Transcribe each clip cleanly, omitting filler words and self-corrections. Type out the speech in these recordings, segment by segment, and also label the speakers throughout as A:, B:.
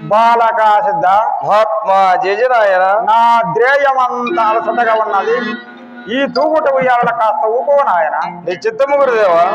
A: బాలక సిద్ధ
B: మహాత్మా జయజనాయన
A: నా ధ్యేయమంతా అలసటగా ఉన్నది. ఈ తూగుట ఉయ్యాల కాస్త ఊపో నాయన.
B: నీ చిత్తము గురుదేవా.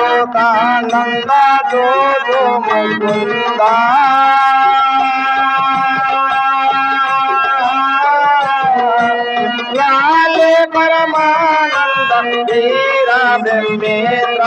A: అచ్యుతానంద జో జో ముకుంద లాలే పరమానంద వీర బ్రహ్మేంద్ర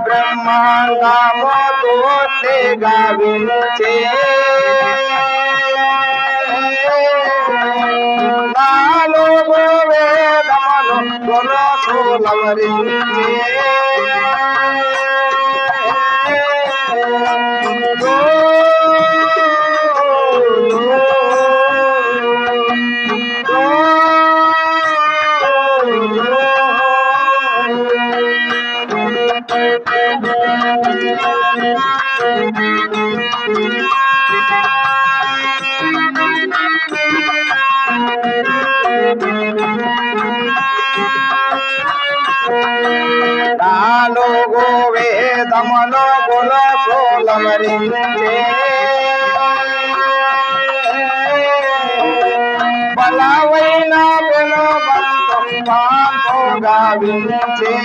A: బ్రహ్మాండము తోటి గావించే నాలుగు వేదములు గొలసులవరించే నాలుగు వేదములు గొలసులవరించే బలవైన బెలవంతం పాంపుగా వించే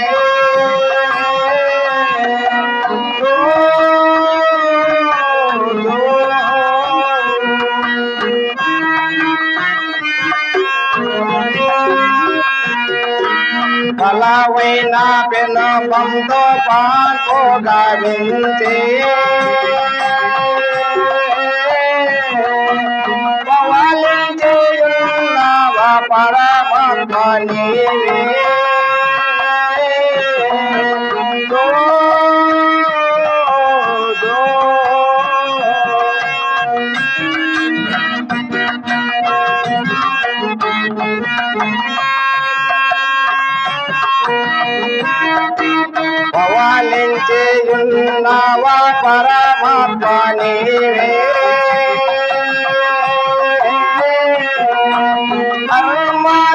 A: బలవైన బెలవంతో పాంపుగా వించే పవలించేయున్నవ పరమాత్మ నీవే పవలించేయున్నవ పరమాత్మ నీవే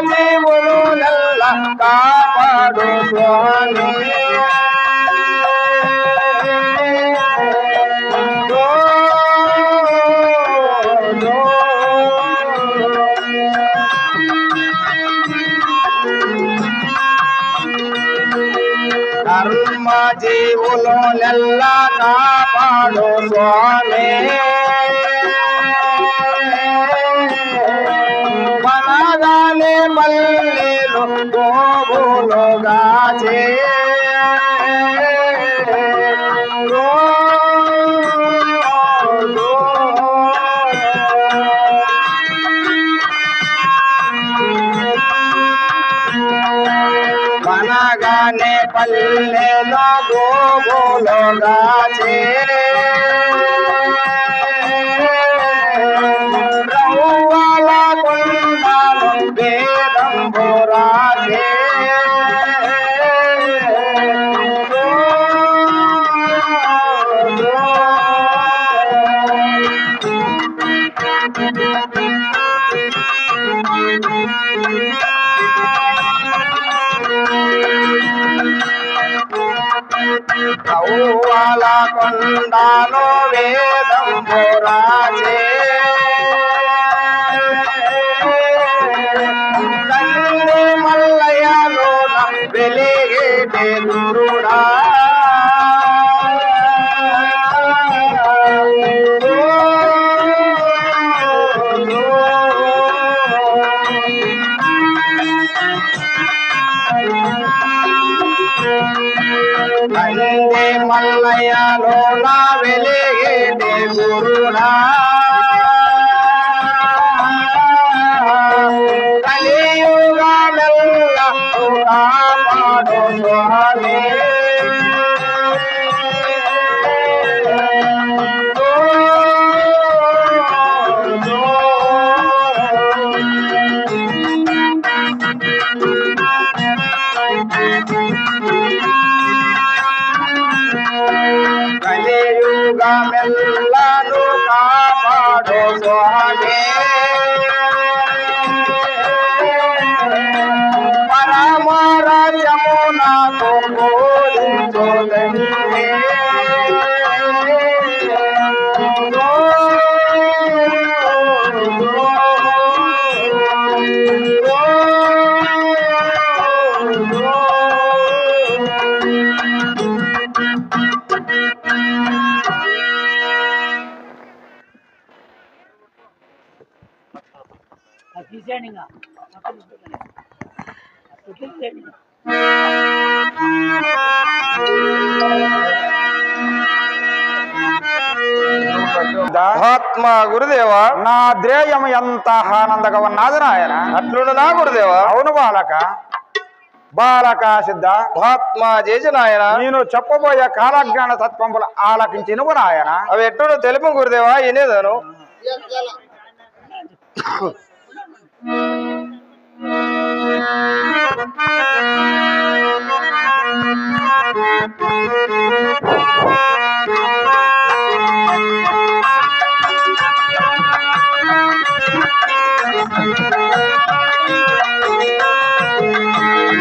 A: జీవులు నెల్ల కాపాడు స్వామి కర్మ జీవులు నెల్ల కాపాడు స్వామి మనగానే మల్లేలు గోవులుగాచే మనగానే పల్లెలో గోవులుగాచే రవ్వల కొండలు వేదంబురాజే రవ్వల కొండలు వేదంబురాజే మల్లయ్యలో వెలిగేటే గురుడా మల్లయ్యలో వెలిగేటే గురుడా కాపాడు స్వామి కలియుగమెల్లను కాపాడు స్వామి పరమరాజమునకు పూజించుదని
C: తీసేయండి ఇంకా
B: మహాత్మా గురుదేవా
A: నా ధ్యేయం ఎంత ఆనందంగా ఉన్నది నాయన.
B: అట్లుండు నా గురుదేవా.
A: అవును బాలక. బాలక సిద్ధ
B: మహాత్మా జేజ నాయన.
A: నేను చెప్పబోయే కాలజ్ఞాన తత్వములు ఆలకించినవు నాయన.
B: అవి ఎట్టుడు తెలుపు గురుదేవా ఎనేదాను.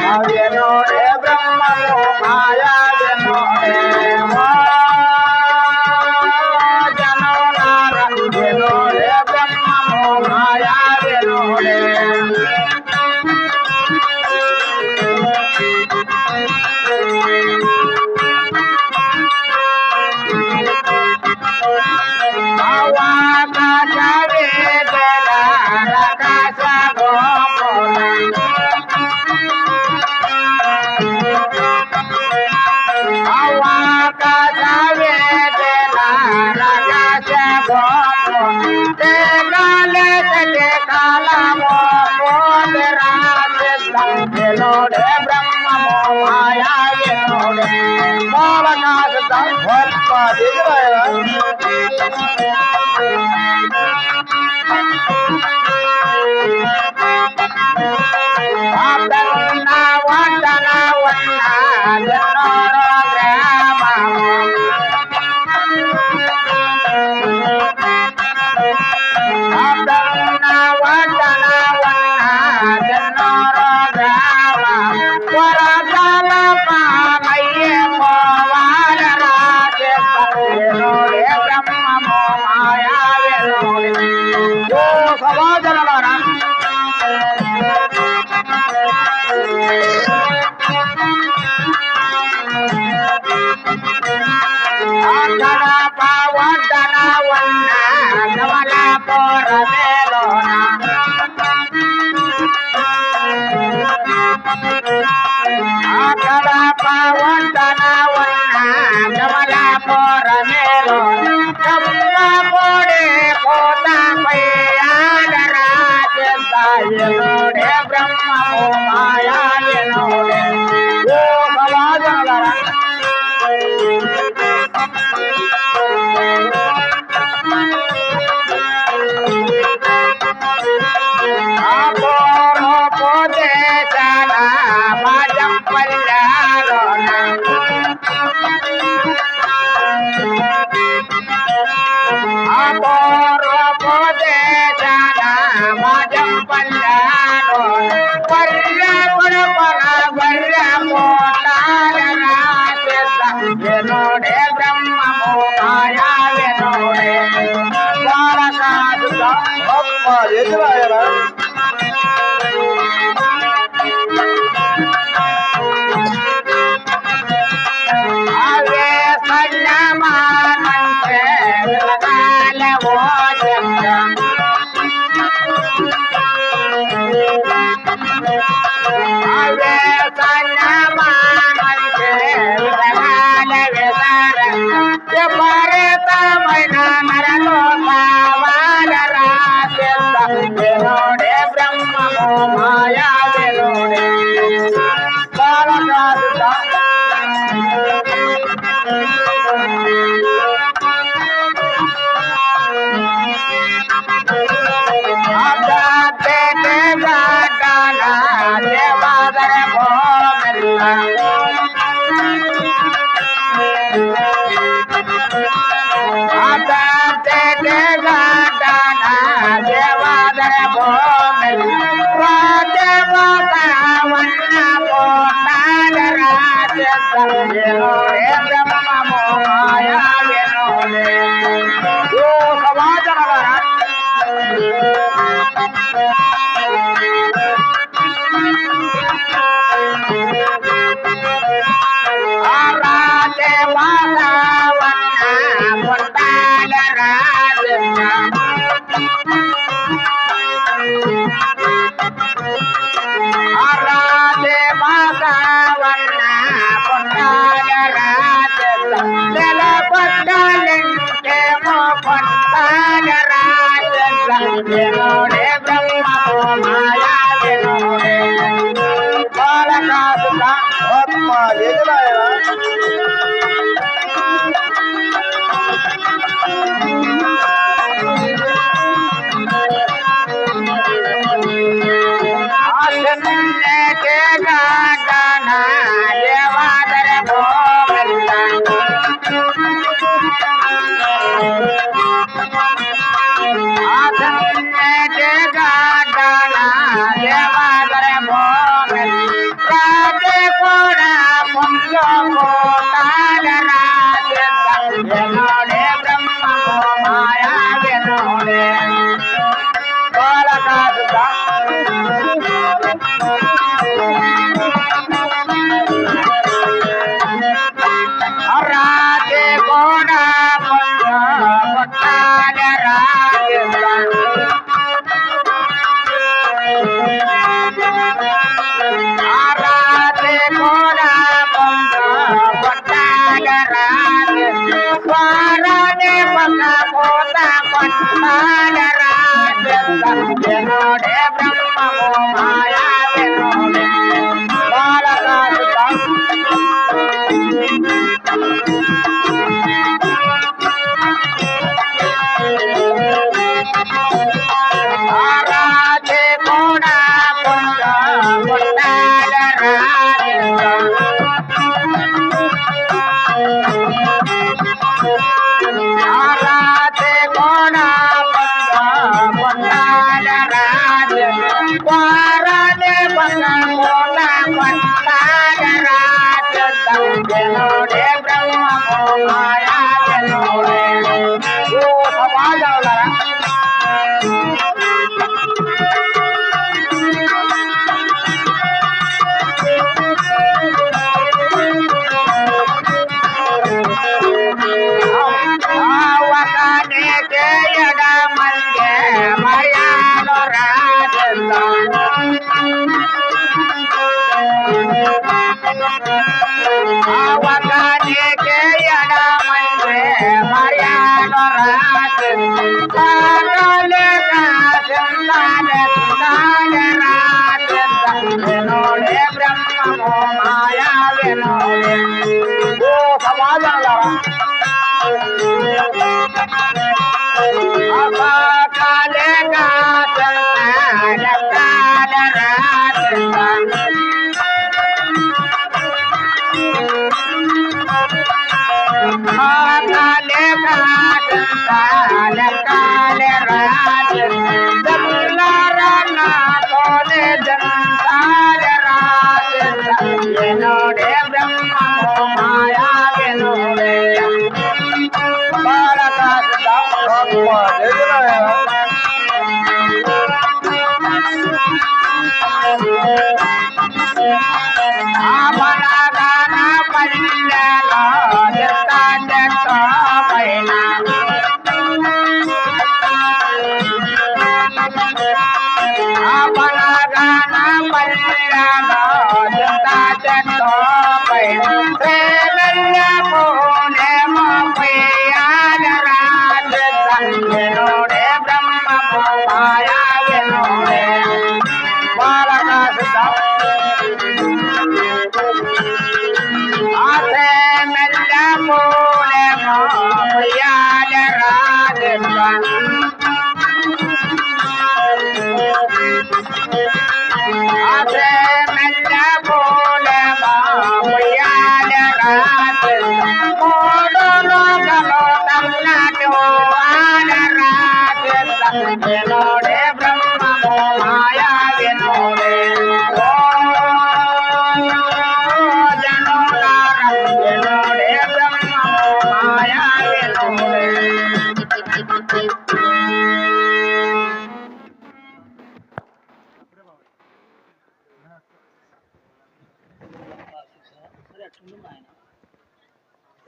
A: అవ్యనోడే బ్రహ్మము మాయావ్యనోడే జనోనార వ్యనోడే బ్రహ్మము మాయావ్యనోడే ఆకాశ వేదన ఆకాశ గోపుర బ్రహ్మము మాయావినోడే
B: మహాత్మా జేజ నాయన.
A: వందన గ్రామము బ్రహ్మము మాయావినోడే సమాజనరా వందన వన్న కమల పోరమేలోన వందన వన్న కమల పోరమేలోన కమ్మ పొడే పోతపై ఆగరాజే బ్రహ్మము మాయావినోడే ఓ సమాజనరా పోతే చాలా మాజం పల్లాలోన
B: మా జేజనాయన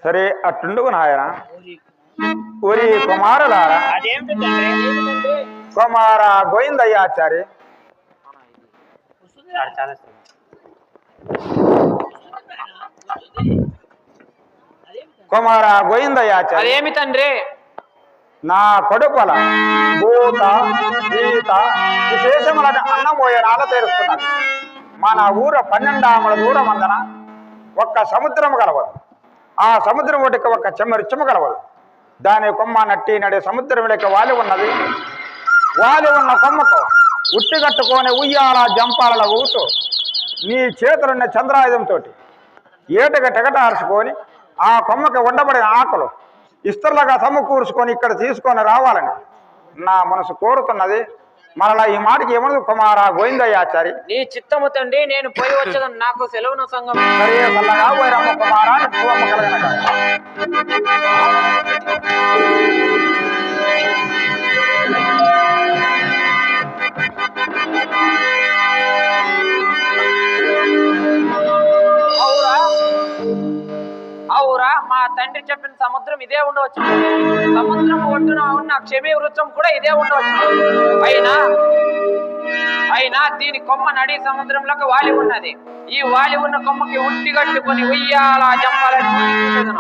A: సరే అట్టుండుకు నాయన. ఊరి కుమారులారా, కుమార గోవిందయ్యాచారి, కుమార గోవిందయ్యాచారి,
C: అదేమి తండ్రి?
A: నా కడుపల భూత గీత విశేషములను అన్నమోయ నాల తీరుస్తున్నది. మన ఊర 12 ఆమల దూరం అందన ఒక్క సముద్రము కలవదు. ఆ సముద్రం ఒడికి ఒక చెమ్మరిచ్చము కలవదు. దాని కొమ్మ నట్టి నడి సముద్రం లెక్క వాలి ఉన్నది. వాలి ఉన్న కొమ్మకు ఉట్టి కట్టుకొని ఉయ్యాల జంపాల ఊతూ నీ చేతులున్న చంద్రాయుధంతో ఏటగా తెగటార్చుకొని ఆ కొమ్మకి ఉండబడిన ఆకులు ఇస్తరులుగా సమకూర్చుకొని ఇక్కడ తీసుకొని రావాలని నా మనసు కోరుతున్నది. మరలా ఈ మాటకి ఏమన్నది కుమార గోవిందయ్యాచారి?
C: నీ చిత్తము తండ్రి, నేను పోయి వచ్చేదాన్ని, నాకు సెలవున సంఘం.
A: సరే చల్లగా పోయిరమ్మ కుమార, శుభమ్మ కలగనక.
C: అవురా, మా తండ్రి చెప్పిన సముద్రం ఇదే ఉండవచ్చు. సముద్రం ఒడ్డున ఉన్న క్షమి వృక్షం కూడా ఇదే ఉండవచ్చు. అయినా దీని కొమ్మ నడి సముద్రంలోకి వాలి ఉన్నది. ఈ వాలి ఉన్న కొమ్మకి ఉట్టి కట్టుకొని ఉయ్యాల జంపాలని ఉయ్యాల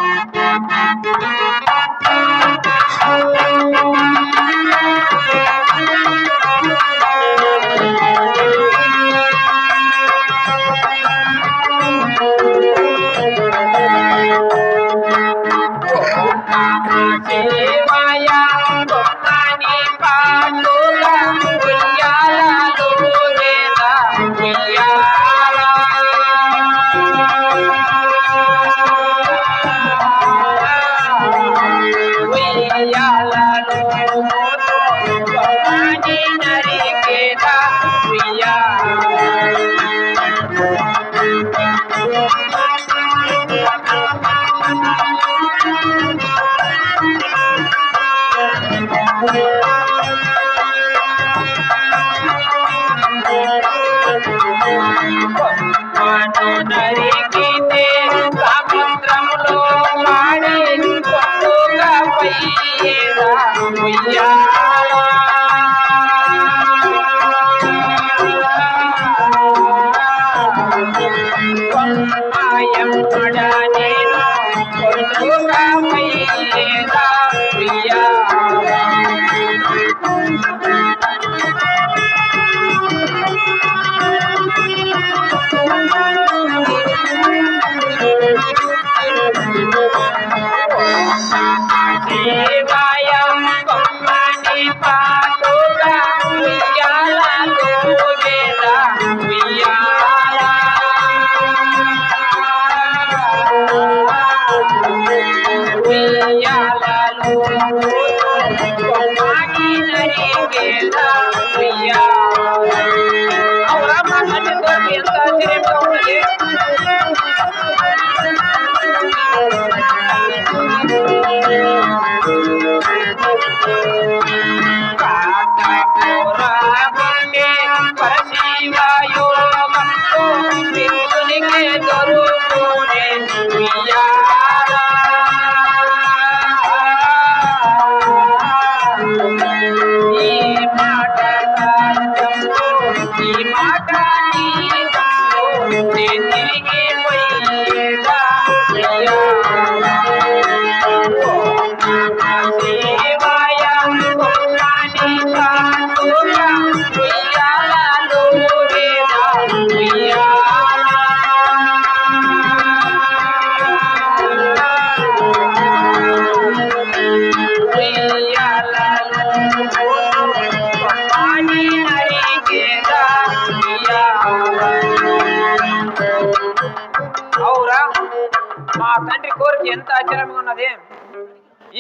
C: మా తండ్రి కోరిక ఎంత ఆశ్చర్యంగా ఉన్నది.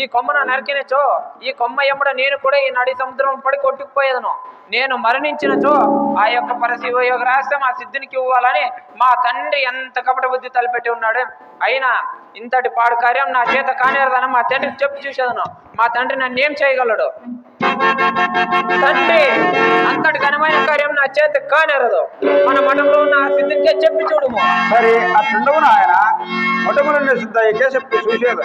C: ఈ కొమ్మను నరికినచో ఈ కొమ్మ ఎమ్మడ నేను కూడా ఈ నడి సముద్రం పడి కొట్టుకుపోయేదను. నేను మరణించినచో ఆ యొక్క పరశివయోగ రహస్యం ఆ సిద్ధునికి ఇవ్వాలని మా తండ్రి ఎంత కపట బుద్ధి తలపెట్టి ఉన్నాడు. అయినా ఇంతటి పాడు కార్యం నా చేత కానేరదని మా తండ్రికి చెప్పి చూసేదను. మా తండ్రి నన్ను ఏం చేయగలడు? తండ్రి అంతటి ఘనమైన కార్యం నా చేత కానేరదు. మన మఠంలో ఉన్న ఆ సిద్ధునికే చెప్పి చూడుము.
A: సరే అట్లుండవు నాయన, మొట్టమొదటి సిద్ధయ్యకే చెప్పి చూసేది.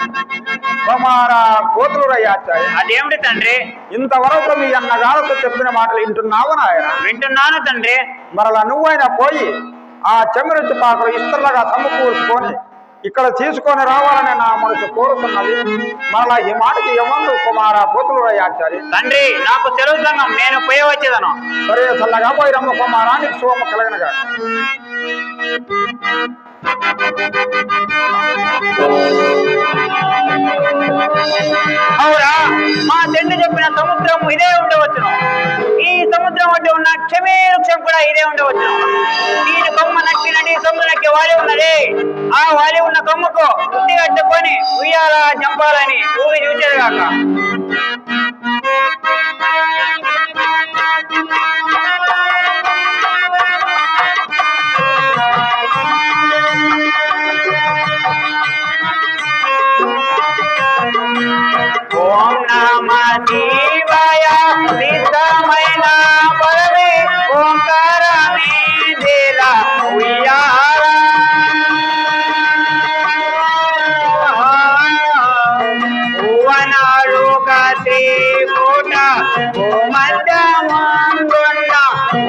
A: కుమార కోతులయ్యాచాయి.
D: అదేమిటి తండ్రి?
A: ఇంతవరకు మీ అన్నగారితో చెప్పిన మాటలు వింటున్నావు నాయన?
D: వింటున్నాను తండ్రి.
A: మరలా నువ్వైనా పోయి ఆ చెమిరించి పాకలు ఇస్తరులుగా సమకూర్చుకొని ఇక్కడ తీసుకొని రావాలని నా మనసు కోరుతున్నది. మరలా ఈ మాటకి ఏమందు కుమార కోతులయ్యాచారి?
D: తండ్రి నాకు సెలవు సంఘం, నేను పోయి వచ్చేదను.
A: సరే చల్లగా పోయి రమ్మ కుమారానికి శుభము కలగనగా.
D: అవురా, మా తండ్రి చెప్పిన సముద్రం ఇదే ఉండవచ్చును. ఈ సముద్రం వద్ద ఉన్న క్షమే వృక్షం కూడా ఇదే ఉండవచ్చును. దీని కొమ్మ నక్కినది సముద్రానికి వాలి ఉన్నది. ఆ వాలి ఉన్న కొమ్మకు బుద్ధి కట్టుకొని ఉయ్యాల చంపాలని ఊవి చూచేదిగాక. ఓం నమః శివాయ సిద్ధమైన పరమే ఓంకారమే దేలా ఉయ్యాల. భువనాలు కత్రి కోట ఓ మధ్యమందున్న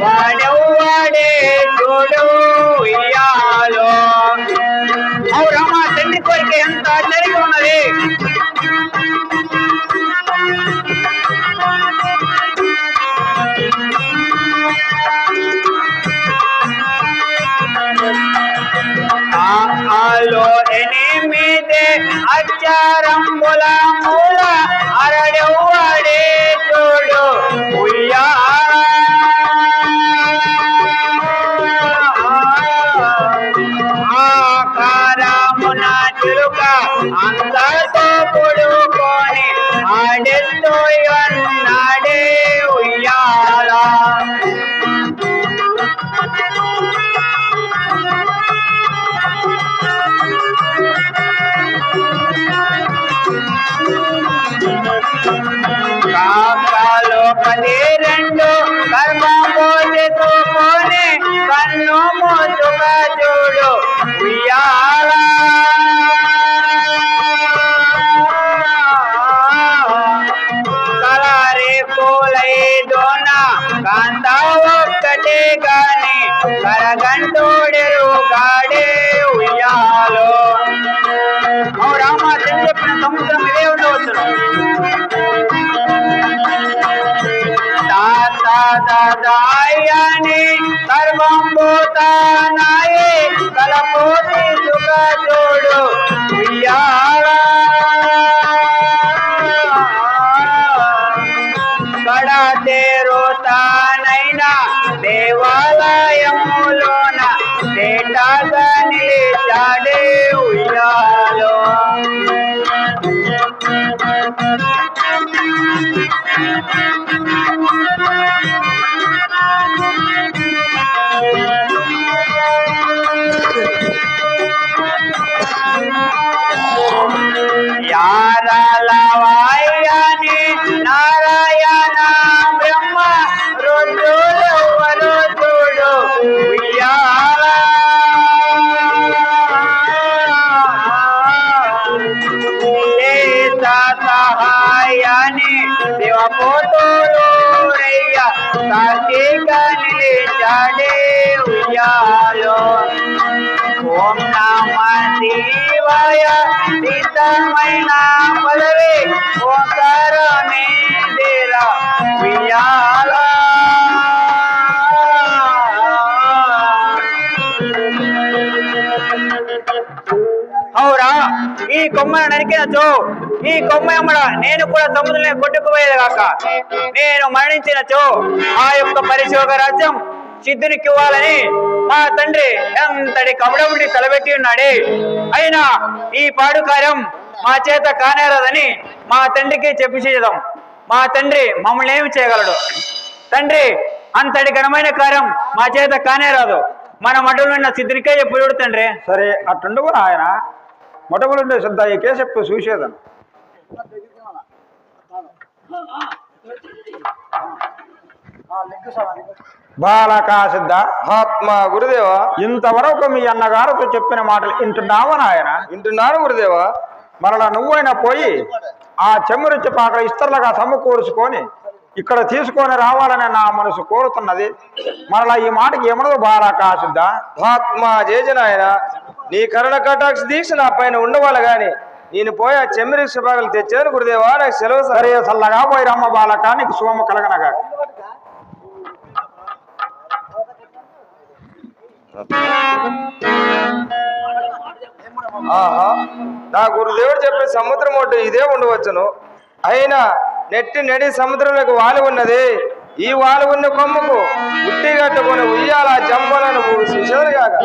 D: వాడెవ్వడే చూడు ఉయ్యాలో. అవురా, మా తండ్రి కోరిక ఎంత ఆశ్చర్యంగా ఉన్నది. ఆలో ఎనిమిది అక్షరంబుల మూల అరడెవ్వడే చూడు ఉయ్యాల. ఆకారమున చిలుక అందరితో పొడుకొని ఆడెస్తూ అన్నాడే ఉయ్యాల. కాకాలో 12 గర్భంబోసి తూకొని కన్ను మూసుగా చూడు ఉయ్యాల. కలారి పూలైదోన కాంత ఒక్కటే గాని కరగంటోడెరు గాడే ఉయ్యాలో. రామ తండ్రి చెప్పిన సముద్రం ఇదే ఉండవచ్చును. దాదాయని సర్వం భూతానాయే కలపోతి సుఖ చూడు ఉయ్యాల. కడ తేరుతానైనా దేవాలయములోన తేటాగా నిలిచాడే ఉయ్యాలో. యారలవాయని నారాయణ బ్రహ్మ రుద్రులెవ్వరు చూడు ఉయ్యాల. సహాయాన్ని శివపోతులు రయ్య కార్తీక నిలిచాడే ఉయ్యాలో. ఓం నమః శివాయ సిద్ధమైన పదవి ఓంకారమే దేలా ఉయ్యాల. అవురా, ఈ కొమ్మను నరికినచో ఈ కొమ్మ ఎమ్మడ నేను కూడా సముద్రంలో కొట్టుకుపోయేదిగాక. నేను మరణించినచో ఆ యొక్క పరిశోగ రాజ్యం సిద్ధునికి ఇవ్వాలని మా తండ్రి ఎంతటి కబడబుడి తలబెట్టి ఉన్నాడే, అయినా ఈ పాడు కార్యం మా చేత కానేరదని మా తండ్రికి చెప్పి చేద్దాం. మా తండ్రి మమ్మల్ని ఏమి చేయగలడు? తండ్రి, అంతటి ఘనమైన కార్యం మా చేత కానేరాదు. మన మఠంలో ఉన్న సిద్ధునికే ఎప్పుడు తండ్రి.
A: సరే అట్టుండవు ఆయన మొట్టమొదటి సిద్ధ ఈ కేసెప్పు చూసేదను. బాలకా సిద్ధ,
B: మా గురుదేవా,
A: ఇంతవరకు మీ అన్నగారితో చెప్పిన మాటలు వింటున్నావా నాయన?
B: వింటున్నాను గురుదేవా.
A: మరలా నువ్వైనా పోయి ఆ చెమ్మురిచ్చి పాక ఇస్తర్లుగా సమకూర్చుకొని ఇక్కడ తీసుకొని రావాలని నా మనసు కోరుతున్నది. మరలా ఈ మాటకి ఏమనదు బాలకా సిద్ధ.
B: మా జేజనాయన, నీ కరుణ కటాక్ష దీక్ష నా పైన ఉండవాల గాని నేను పోయి ఆ చెమ్మిరి శుభాగలు తెచ్చాను గురుదేవా. నాకు సెలవు.
A: సరే చల్లగా పోయి రమ్మ బాలక, నీకు శుభము కలగనగా.
B: ఆహా, నా గురుదేవుడు చెప్పే సముద్రం ఒడ్డు ఇదే ఉండవచ్చును. అయినా నెట్టి నడి సముద్రంలోకి వాలి ఉన్నది. ఈ వాలి ఉన్న కొమ్ముకు ఉట్టి కట్టుకొని ఉయ్యాల జంపలను చూసేదిగాక.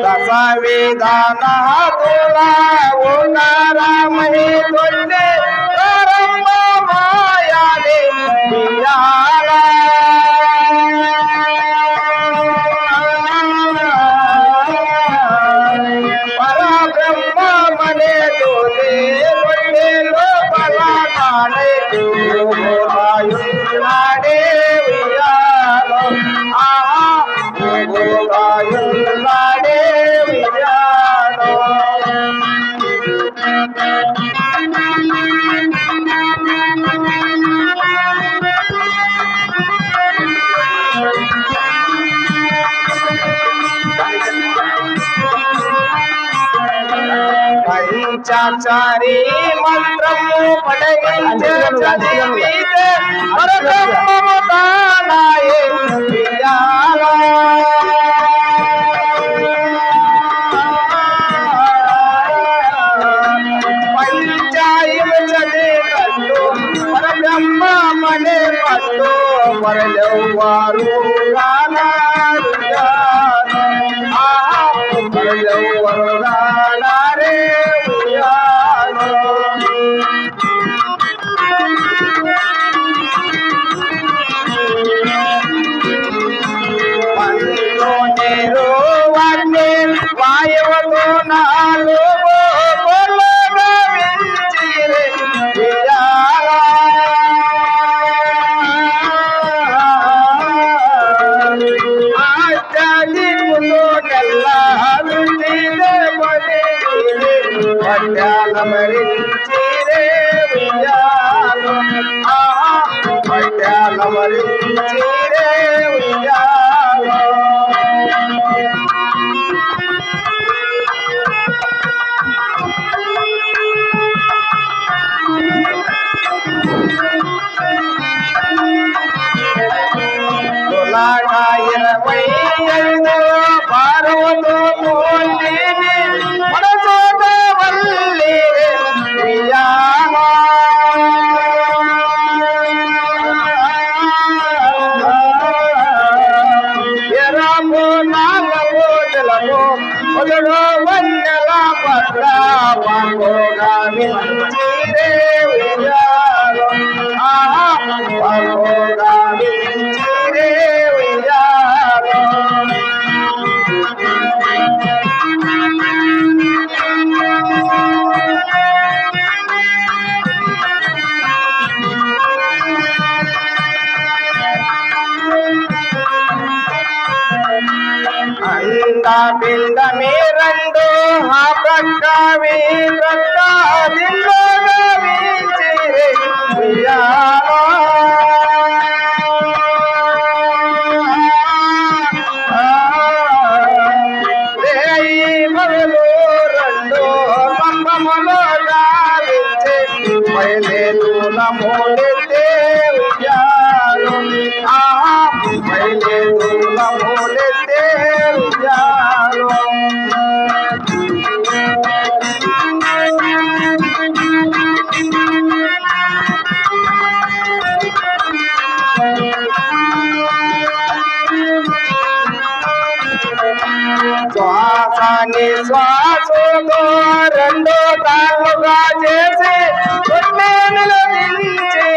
B: దశవిధాన తులా ఓకారమహి తొండే ప్రారంభ మాయాని పియాల పరబ్రహ్మ మనే తోలే తొండే లోపల నాడే నాడే వియాల ఆహా నాడే వియాల. పంచాచారి మంత్రము పడగించే చదివితే పరబ్రహ్మము తానాయే వియాల. పంచాయము చదివట్టు పరబ్రహ్మ మనే పట్టు పరలవారు పరలవారు రే నీరు వాణ్ణి వాయువుతో నాలుగు కొలగా వించిరే వియాల. ఆచార్యుతో నెల్లా వించిరే పట్యాలమరించిరే వియాల. పట్యాలమరించిరే వియాల. తులాగా 25 పార్వతో తోలిని మనసోట వల్లి వియాల. ఎరము నాలుగు తెలము మొదలు వన్నెల పట్ల పాంగోగా వించిరే వియాల. పాంగోగా వించిరే వియాల. అండ పిండ మీరండు ఆ ప్రక్క వీరక్క దిల్లోగా వీచిరే వియాల. రేయి మగలు రెండు స్తంభములో గావించే బయలేతుల మూలెత్తే వియాల. బయలేతుల మూలెత్తే వియాల. నిశ్వాసంతో రెండు తాళ్ళుగా చేసి కొట్టే నిలదించి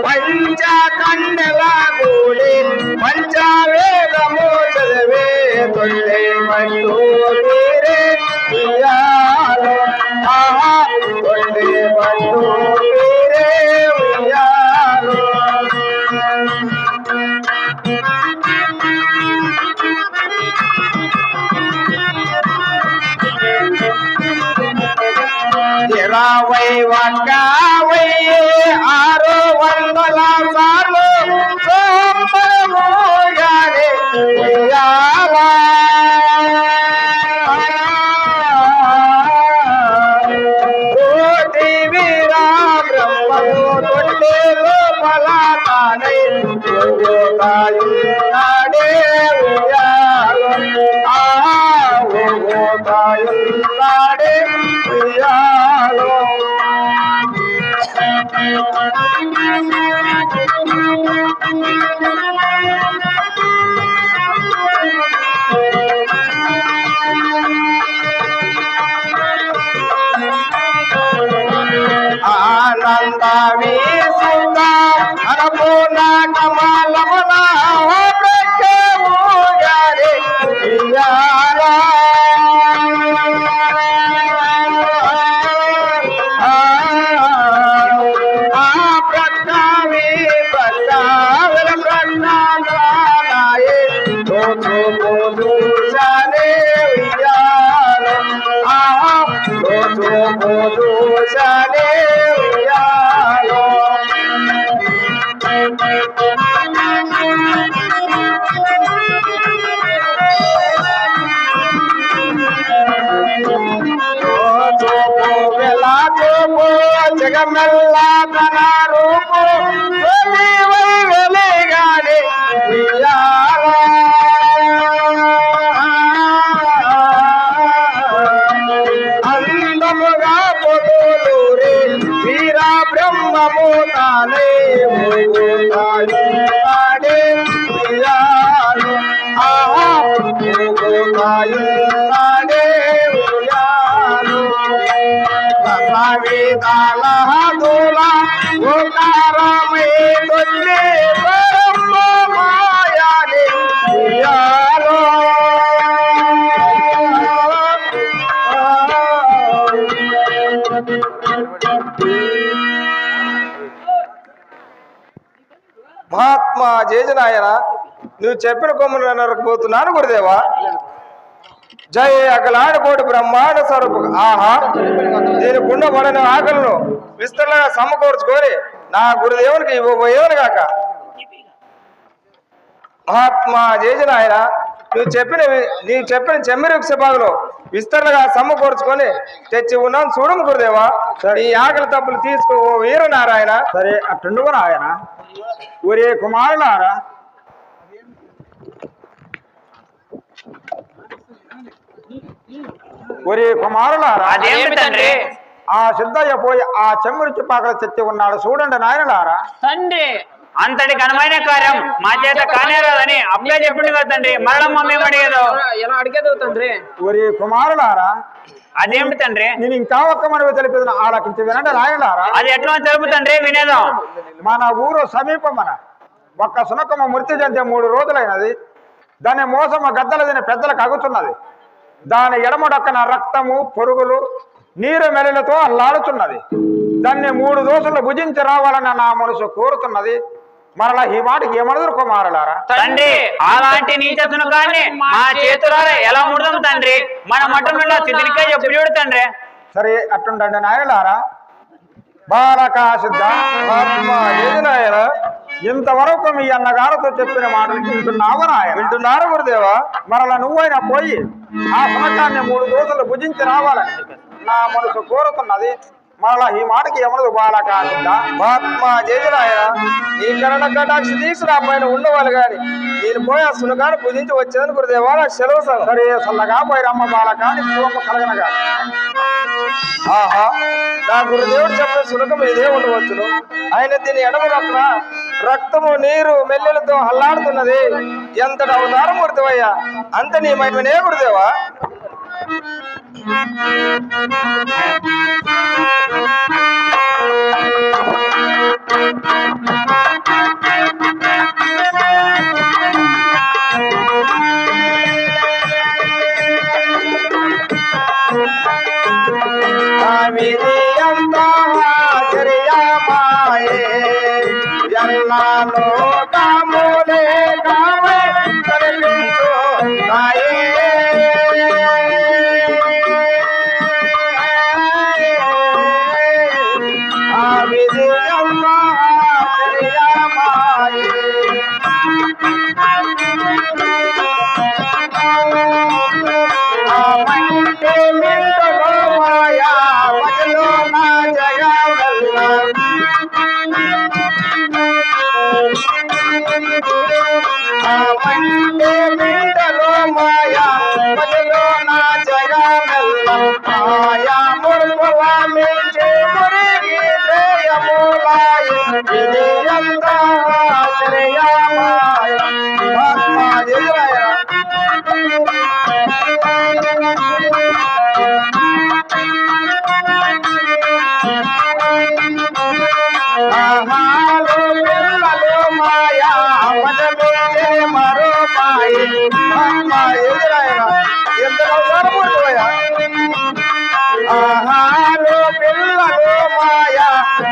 B: పంచకండెల గూడి పంచవేదము చదివే తొట్టే మట్టు తీరే ఉయ్యాలో ఆహా తొట్టే మట్టు తీరే ఉయ్యాలో ఇరవై ఒక్క 600 సార్లు సోమరమోగానే ఉయ్యాలా కోటి వీరా బ్రహ్మము తొట్టే లోపల తానై నాడే ఉయ్యాలో నాడే ఉయ్యాలో ఆనంద వీసుత అనుపూర్ణ కమలమున ప్రత్యేము గారి ఉయ్యాలా ప్రజ్ఞావి ప్రజ్ఞావిల ప్రజ్ఞానాయే దూషానే ఉయ్యాలో దూషానే ఉయ్యాలో వెలా చూపు జగమెల్ల తన రూపు వెలిగానే ఉయ్యాలా అందముగా పొదులూరే వీరా బ్రహ్మము తానే నాడే ఉయ్యాలో ఆహా నాడే ఉయ్యాలో విధాల దూల ఓకారమై తొల్లి బ్రహ్మ మాయాని ఉయ్యాలో మహాత్మా జేజనాయన నువ్వు చెప్పిన కొమ్మును నరకపోతున్నాను గురుదేవా జయ అకలాడకోటి బ్రహ్మాండ స్వరూపు ఆహా దీని గుండె పడిన ఆకలను విస్తరణగా సమకూర్చుకొని నా గురుదేవునికి ఇవ్వబోయేవను గాక మహాత్మా జేజనాయన నువ్వు చెప్పిన చెమ్మిరి వృక్షభాగంలో విస్తరణగా సమకూర్చుకొని తెచ్చి ఉన్నాను చూడము గురుదేవా ఈ ఆకలి తప్పులు తీసుకో వీరనారాయణ
A: సరే అట్టుండుగా ఆయన ఒరే కుమారులారా ఒరే కుమారులారా
D: అదేమి తండ్రి
A: ఆ సిద్ధయ్య పోయి ఆ చెమ్మురి చుపాకలు తెచ్చి ఉన్నాడు చూడండి నాయనలారా
C: తండ్రి
D: అంతటి ఘనమైన కార్యం మా చేత కానేరాదని అప్పుడే చెప్పింది కదా తండ్రి మరలమ్మ మేము అడిగేదో
C: ఎలా అడిగేదో తండ్రి
A: ఒరే కుమారులారా
D: అదేమిటి తండ్రి
A: నేను ఇంకా ఒక్క మనవి తెలిపేది ఆలకించి వినండి నాయనలారా
D: అది ఎట్లా తెలుపు తండ్రి వినేదాం
A: మన ఊరు సమీపమన ఒక్క సునకమ్మ మృతి చెందే 3 రోజులైనది దాని మోసమ గద్దల తిని పెద్దలకు అగుతున్నది దాని ఎడమడక్కన రక్తము పొరుగులు నీరు మెలిలతో అల్లాడుతున్నది దాన్ని 3 దోసులు భుజించి రావాలని నా మనసు కోరుతున్నది మరలా ఈ మాటకి ఏమనదురు కుమారులారా
D: తండ్రి అలాంటి నీచ సునకాన్ని మా చేతులారా ఎలా ముడదాం తండ్రి మన మఠంలో సిద్ధినికే చెప్పు చూడు తండ్రి
A: సరే అట్టుండండి నాయలారా బాలక సిద్ధ
B: మహాత్మా జేజనాయన
A: ఇంతవరకు మీ అన్నగారితో చెప్పిన మాటలు వింటున్నావు నాయన
B: వింటున్నారు గురుదేవా
A: మరలా నువ్వైనా పోయి ఆ సునకాన్ని 3 దోసులు భుజించి రావాలని నా మనసు కోరుతున్నది మరలా ఈ మాటకి ఏమనదు బాలక సిద్ధ
B: మహాత్మా జేజనాయన నీ కరణ కటాక్ష దీక్ష నా పైన ఉండవాలి గాని నేను పోయి ఆ సునకాన్ని పూజించి వచ్చేదని గురుదేవా నాకు సెలవు సార్
A: సరే సల్లగా పోయి రమ్మ బాలక నీకు శుభము కలగనగా
B: ఆహా, నా గురుదేవుడు చెప్పిన సునకం ఇదే ఉండవచ్చును. ఆయన దీని ఎడమ రక్న రక్తము నీరు మెల్లెలతో అల్లాడుతున్నది. ఎంతటి అవతారం గుర్తువయ్యా, అంత నీ మహిమనే గురుదేవా. లోకములే కావే కనిపించు నాయే. ఆ విజయమ్మ ఆశ్చర్యమాయే. ఆ మంటే మింటలో మాయా మధ్యలో నా జగవల్ల. మంటే మింటలో మాయా మధ్యలో నా జగమెల్ల. మాయా మురుకుల మించి మురిగి శ్రేయములాయ. ఇది ఎంత ఆశ్చర్యమాయ. ఆహాలు పిల్లలు మాయా మదమించే మరో మాయి. ఎదురాయన ఎంత గౌరవమూర్తివయ్యా. ఆహాలు పిల్లలు మాయా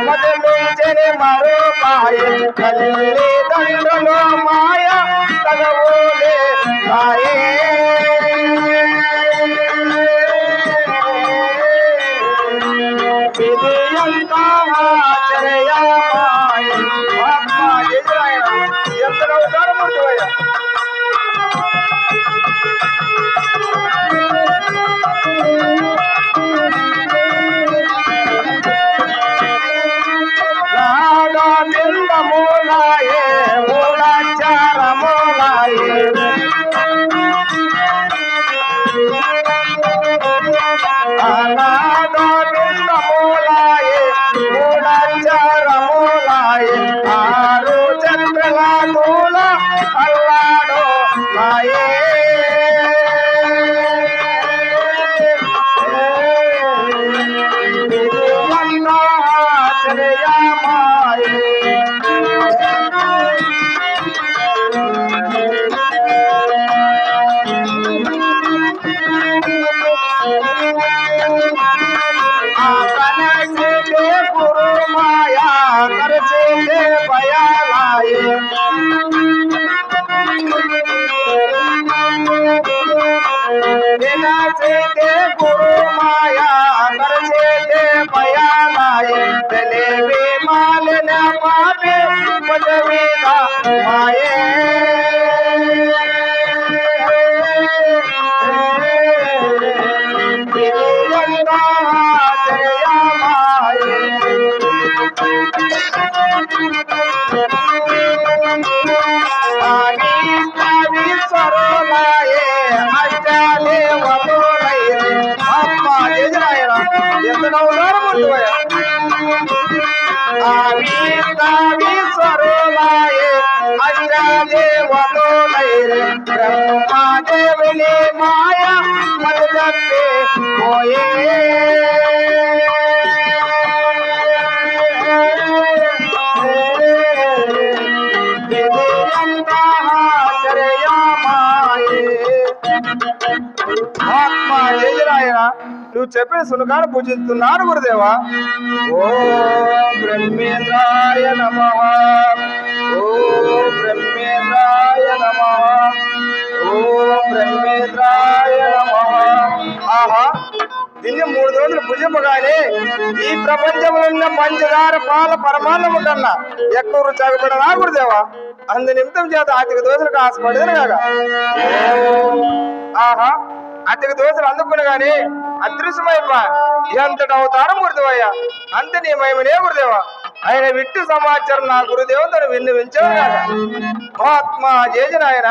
B: మదమించని మరో మాయి. తల్లిదండ్రులు మాయా తగవులే మాయే. ఇది ఎంత ఆశ్చర్యమాయ. ఎదురాయన ఎంత గౌరవమూర్తివయ్యా. మూలాయే మూలాచారమూలాయే. మూలాయే మూలాచారమూలాయే. ఆరు చక్రల మూల అల్లాడో మాయే. ఇది ఎంత ఆశ్చర్యమాయే. కనసిదే గురు మాయా కరసిదే భయాలాయే. వినసిదే గురు మాయా కరసిదే భయాలాయే. తెలివి మాలిన పాపి పదవిద మాయే. ఇది ఎంత ఆశ్చర్యమాయే. స్వరూపాయే అష్టదేవతలైరే. అమ్మ ఎదురాయన ఎంత గౌరవమూర్తివయ్యా. స్వరూపాయే అష్టదేవతలైరే. బ్రహ్మదేవుని మాయా మది తప్పి పోయే. ఇది ఎంత ఆశ్చర్యమాయే. ఆత్మ ఎదురాయన నువ్వు చెప్పిన సునకాన్ని పూజిస్తున్నాను గురుదేవా. ఓ బ్రహ్మేంద్రాయ నమః. ఓ బ్రహ్మేంద్రాయ నమః. ఓ బ్రహ్మేంద్రాయ నమః. ఆహా, దీన్ని 3 రోజులు భుజింపగానే ఈ ప్రపంచంలో ఉన్న పంచదార పాల పరమాన్నము కన్నా ఎక్కువ రుచాగపడనా గురుదేవా. అందు నిమిత్తం చేత అతికి దోశలకు ఆశపడేది కాగా. ఆహా, అతికి దోశలు అందుకునగానే అదృశ్యమైపా. ఎంతటి అవతారం గురుదేవయ్యా, అంత నీ మహిమనే గురుదేవా. ఆయన విట్టు సమాచారం నా గురుదేవుని తను విన్నవించావు కాగా. మహాత్మా జేజనాయన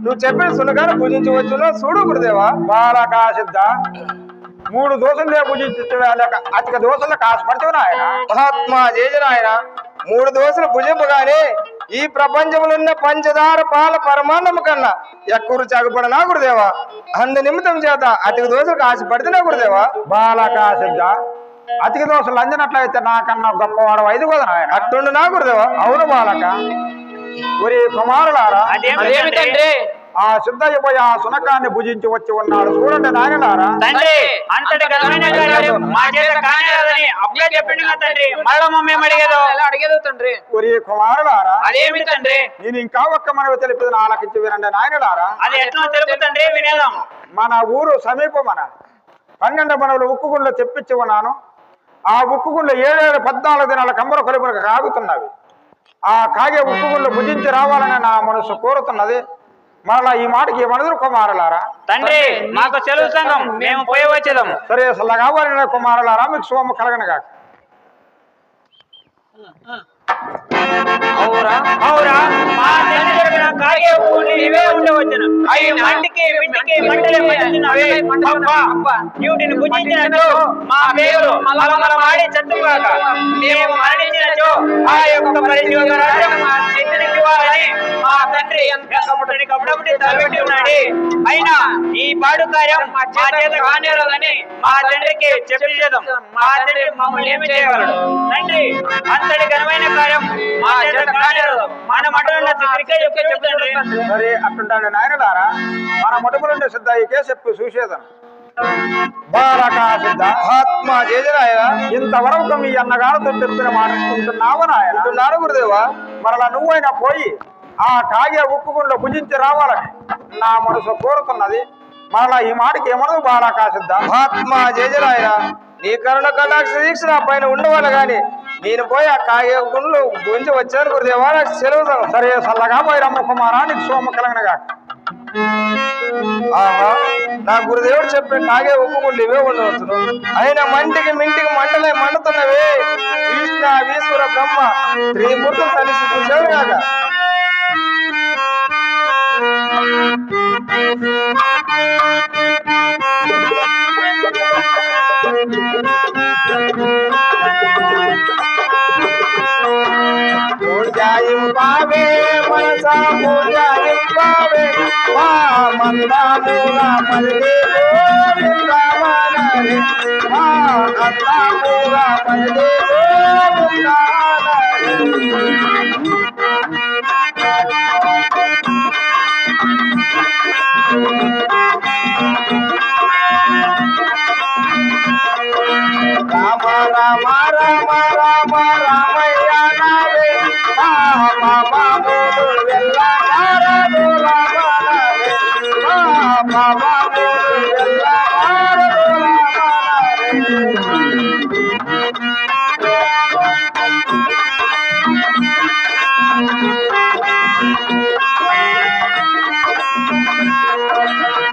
B: నువ్వు చెప్పిన సునకాన్ని పూజించవచ్చును చూడు గురుదేవా.
A: బాలకా సిద్ధ 3 దోశలే భుజించు లేక అధిక దోశలకు ఆశపడుతూ నాయన.
B: మహాత్మా జయజనాయన 3 దోశలు భుజింపగానే ఈ ప్రపంచంలో ఉన్న పంచదార పాల పరమాన్నము కన్నా ఎక్కువ చాగుపడనా గురుదేవా. అందు నిమిత్తం చేత అధిక దోశలకు ఆశపడుతున్నా గురుదేవా.
A: బాలక సిద్ధ అధిక దోశలు అందినట్లయితే నాకన్నా గొప్పవాడు 5 కదా నాయన.
B: అట్టుండు నా గురుదేవా.
A: అవును బాలక. ఒరి కుమారులారా,
C: అదేమి తండ్రి?
A: ఆ సిద్ధయ్య పోయి ఆ సునకాన్ని భుజించి వచ్చి ఉన్నాడు చూడండి నాయనలారా.
D: తండ్రి అంతటి ఘనమైన కార్యం మా చేత కానేరదని అప్పుడే చెప్పిండు కదా తండ్రి. మళ్ళా మమ్మేం అడిగేదో
C: ఎలా అడిగేదో తండ్రి?
A: ఒరి కుమారులారా,
D: అదేమి తండ్రి?
A: నేను ఇంకా ఒక్క మనవి తెలిపేది ఆలకించి వినండి నాయనలారా.
D: అది ఎట్లా తెలుపు తండ్రి, వినేదాం.
A: మన ఊరు సమీపమన 12 మనవులు ఉక్కుగుండ్లు తెప్పించి ఉన్నాను. ఆ ఉక్కుగుండ్లు 7 14 దినాల కంబర కొలుపులకు కాగుతున్నవి. ఆ కాగే ఉక్కుగుండ్లు భుజించి రావాలని నా మనసు కోరుతున్నది. మరలా ఈ మాటకి ఏమనదురు కుమారులారా?
D: తండ్రి మాకు సెలవు సంఘం, మేము పోయి వచ్చేదాం.
A: సరే అసలు కావాలని కుమారులారా, మీకు శుభము కలగనగా.
D: అవురా, మా తండ్రి చెప్పిన కాగే ఉప్పుని ఇవే ఉండవచ్చును. అవి మంటికి మింటికి మంటలే మండుతున్నవి. అబ్బా, వీటిని భుజించినచో మా పేరు మలమలమాడి చచ్చుగాక. మేము మరణించినచో ఆ యొక్క పరిశోధ రాజ్యం మా చేతునికి ఇవ్వాలని మా తండ్రి కప్పుడప్పుడు తలపెట్టి ఉన్నాడు. అయినా ఈ పాడు కార్యం మా చేత కానేరదని మా తండ్రికి చెప్పేదాం. మా తండ్రి మమ్మల్ని ఏమి చేయగలడు? తండ్రి అంతటి ఘనమైన కార్యం మా చేత కానేరదు. మన మఠంలో చెప్తాడు.
A: సరే అట్టుంటాడు నాయనలారా, మన మొట్టమొదటి సిద్ధయ్యకే చెప్పి చూసేదను. బాలక సిద్ధ
B: మహాత్మా జయజనాయన
A: ఇంతవరకు మీ అన్నగారితో చెప్పిన మాట ఉంటున్నావు నాయన.
B: అంటున్నారు గురుదేవా.
A: మరలా నువ్వైనా పోయి ఆ కాగే ఉక్కుగుండ్లు భుజించి రావాలని నా మనసు కోరుతున్నది. మరలా ఈ మాటకి ఏమనదు బాలక సిద్ధ.
B: మహాత్మా జయజనాయన నీ కరుణ కటాక్ష దీక్ష నా పైన ఉండవాలి గాని నేను పోయి ఆ కాగే గుండ్లు గురించి వచ్చాను గురుదేవా. నాకు సెలవు.
A: సరే సల్లగా పోయి రమ్మ కుమారా, నీకు సోమ కలగనగా.
B: ఆహా, నా గురుదేవుడు చెప్పే కాగే ఉప్పుగుండ్లు ఇవే ఉండవచ్చును. అయినా మంటికి మింటికి మంటలే మండుతున్నవే. విష్ణు ఈశ్వర బ్రహ్మ త్రిమూర్తులు కలిసి చూశారు కాక. పూజాయింపావే మనసా పూజాయింపావే మా మందామూల మల్లి గోవిందవనరే మా మందామూల మల్లి రామ రామ రామ రామ రామయ్య నావే మా బాబులు వెళ్ళ నారదు రామనరే మా బాబులు వెళ్ళ నారదు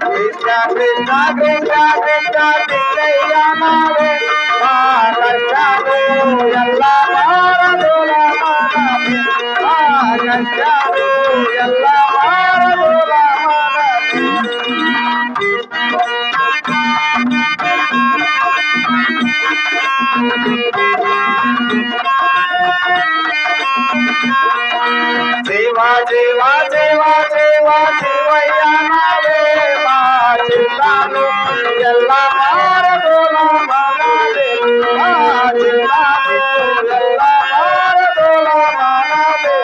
B: కృష్ణ కృష్ణ కృష్ణ కృష్ణ కృష్ణయ్య నావే మా కష్టాలు ఎల్ల మారదుల మనమే మా కష్టాలు ఎల్ల మారదుల జీవ జీవ జీవ జీవ జీవయ్య నావే మా చిత్తాలు ఎల్ల మారదుల మనమే మా చిత్తాలు ఎల్ల మారదుల మనమే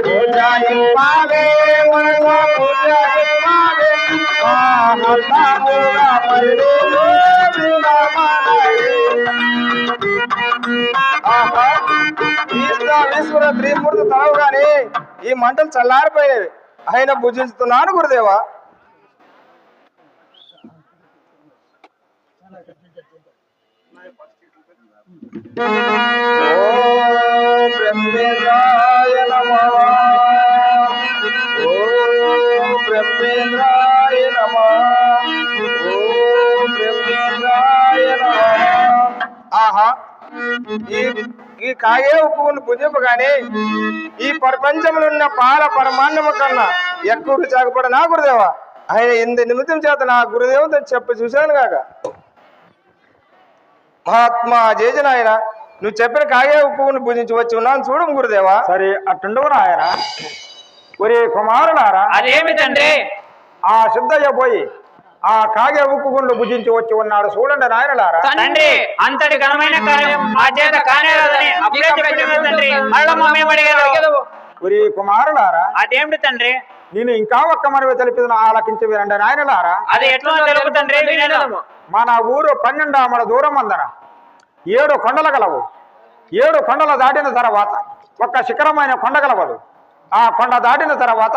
B: పూజాయింపావే మనస పూజాయింపావే మా మందామూల మల్లి గోవిందవనరే. ఆహా, ఈశ్వర త్రిమూర్తి తలవుగానే ఈ మంటలు చల్లారిపోయినవి. ఆయన భుజిస్తున్నాను గురుదేవా. ఓం బ్రహ్మేంద్రాయ నమః. ఓం బ్రహ్మేంద్రాయ నమః. ఓం బ్రహ్మేంద్రాయ నమః. ఆహా, ఈ కాగే ఉప్పును భుజింపగానే ఈ ప్రపంచంలో ఉన్న పాల పరమాన్నము కన్నా ఎక్కువ చాకుపడ నా గురుదేవా. ఆయన ఇంత నిమిత్తం చేత నా గురుదేవుతో చెప్పి చూశాను కాక. మహాత్మా జేజనాయన నువ్వు చెప్పిన కాగే ఉప్పుని పూజించి వచ్చి ఉన్నాను చూడు గురుదేవా.
A: సరే అట్టుండవు నాయన. ఒరే కుమారులారా,
D: అదేమి తండ్రి?
A: ఆ సిద్ధయ్య పోయి ఆ కాగే ఉక్కుగుండు భుజించి వచ్చి ఉన్నాడు చూడండి నాయనలారా.
D: తండ్రి అంతటి ఘనమైన కార్యం మా చేత కానేరాదని అప్పుడే చెప్పిన తండ్రి. మళ్ళా మేము అడిగారు.
A: ఒరే కుమారులారా,
D: అదేమిటి తండ్రి?
A: నేను ఇంకా ఒక్క మనవి తెలిపిన ఆలకించి వినండి నాయనలారా.
D: అది ఎట్లా తెలుగు తండ్రి? వినడము.
A: మన ఊరు 12 ఆమడ దూరం అందన 7 కొండలు గలవు. 7 కొండలు దాటిన తర్వాత ఒక్క శిఖరమైన కొండ గలవదు. ఆ కొండ దాటిన తర్వాత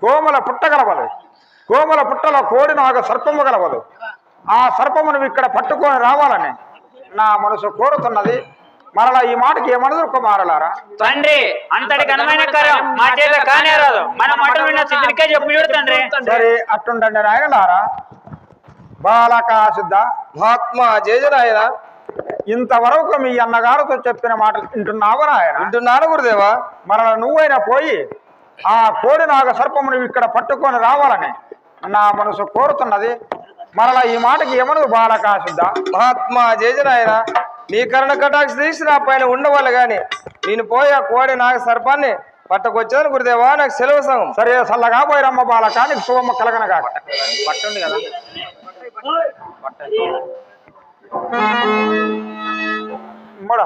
A: కోమల పుట్ట గలవదు. కోమల పుట్టలో కోడి నాగ సర్పము గలవదు. ఆ సర్పమును ఇక్కడ పట్టుకొని రావాలని నా మనసు కోరుతున్నది. మరలా ఈ మాటకి ఏమనదు కుమారులారా.
D: తండ్రి అంతటి ఘనమైన కార్యం మా చేత కానేరాదు. మన మాట విన్న సిద్ధుడికే చెప్పు తండ్రి.
A: సరే అట్టుండండి నాయనలారా. బాలక సిద్ధ,
B: మహాత్మా జేజనాయన
A: ఇంతవరకు మీ అన్నగారితో చెప్పిన మాటలు వింటున్నావు నాయన?
B: వింటున్నాను గురుదేవా.
A: మరల నువ్వైనా పోయి ఆ కోడి నాగ సర్పమును ఇక్కడ పట్టుకొని రావాలని నా మనసు కోరుతున్నది. మరలా ఈ మాటకి ఏమనదు బాలక సిద్ధ.
B: మహాత్మా జేజనాయన నీ కరుణ కటాక్ష తీసి నా పైన ఉండవాళ్ళు గాని నేను పోయి ఆ కోడి నాగ సర్పాన్ని పట్టుకొచ్చాను గురుదేవా. నాకు సెలవు సంగం.
A: సరే సల్లగా పోయి రమ్మ బాలక, నీకు శుభమ్మ కలగనగా.
C: పట్టుంది కదా
A: మూడ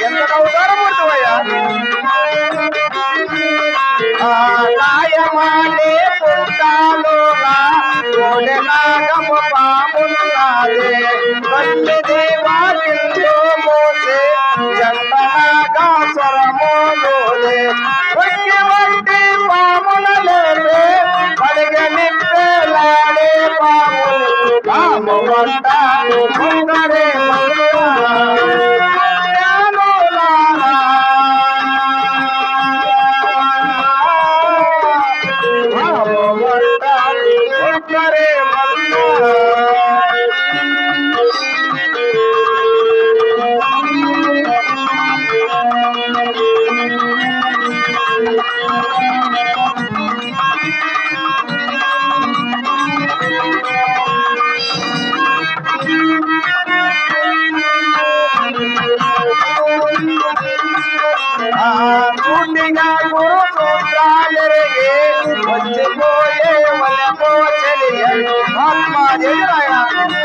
B: ఎంత అవతారమూర్తివయ్యా. కాయమానే పుట్టాలో కోడి నాగము పామున్నాదే. తల్లి దేవాకిందో మోసే జంటనాగా స్వరమోలోదే. ఒక్కి వంటి పాముల లేవే పడిగ నిప్పేలాడే పాములు. పాము వంట ముందరే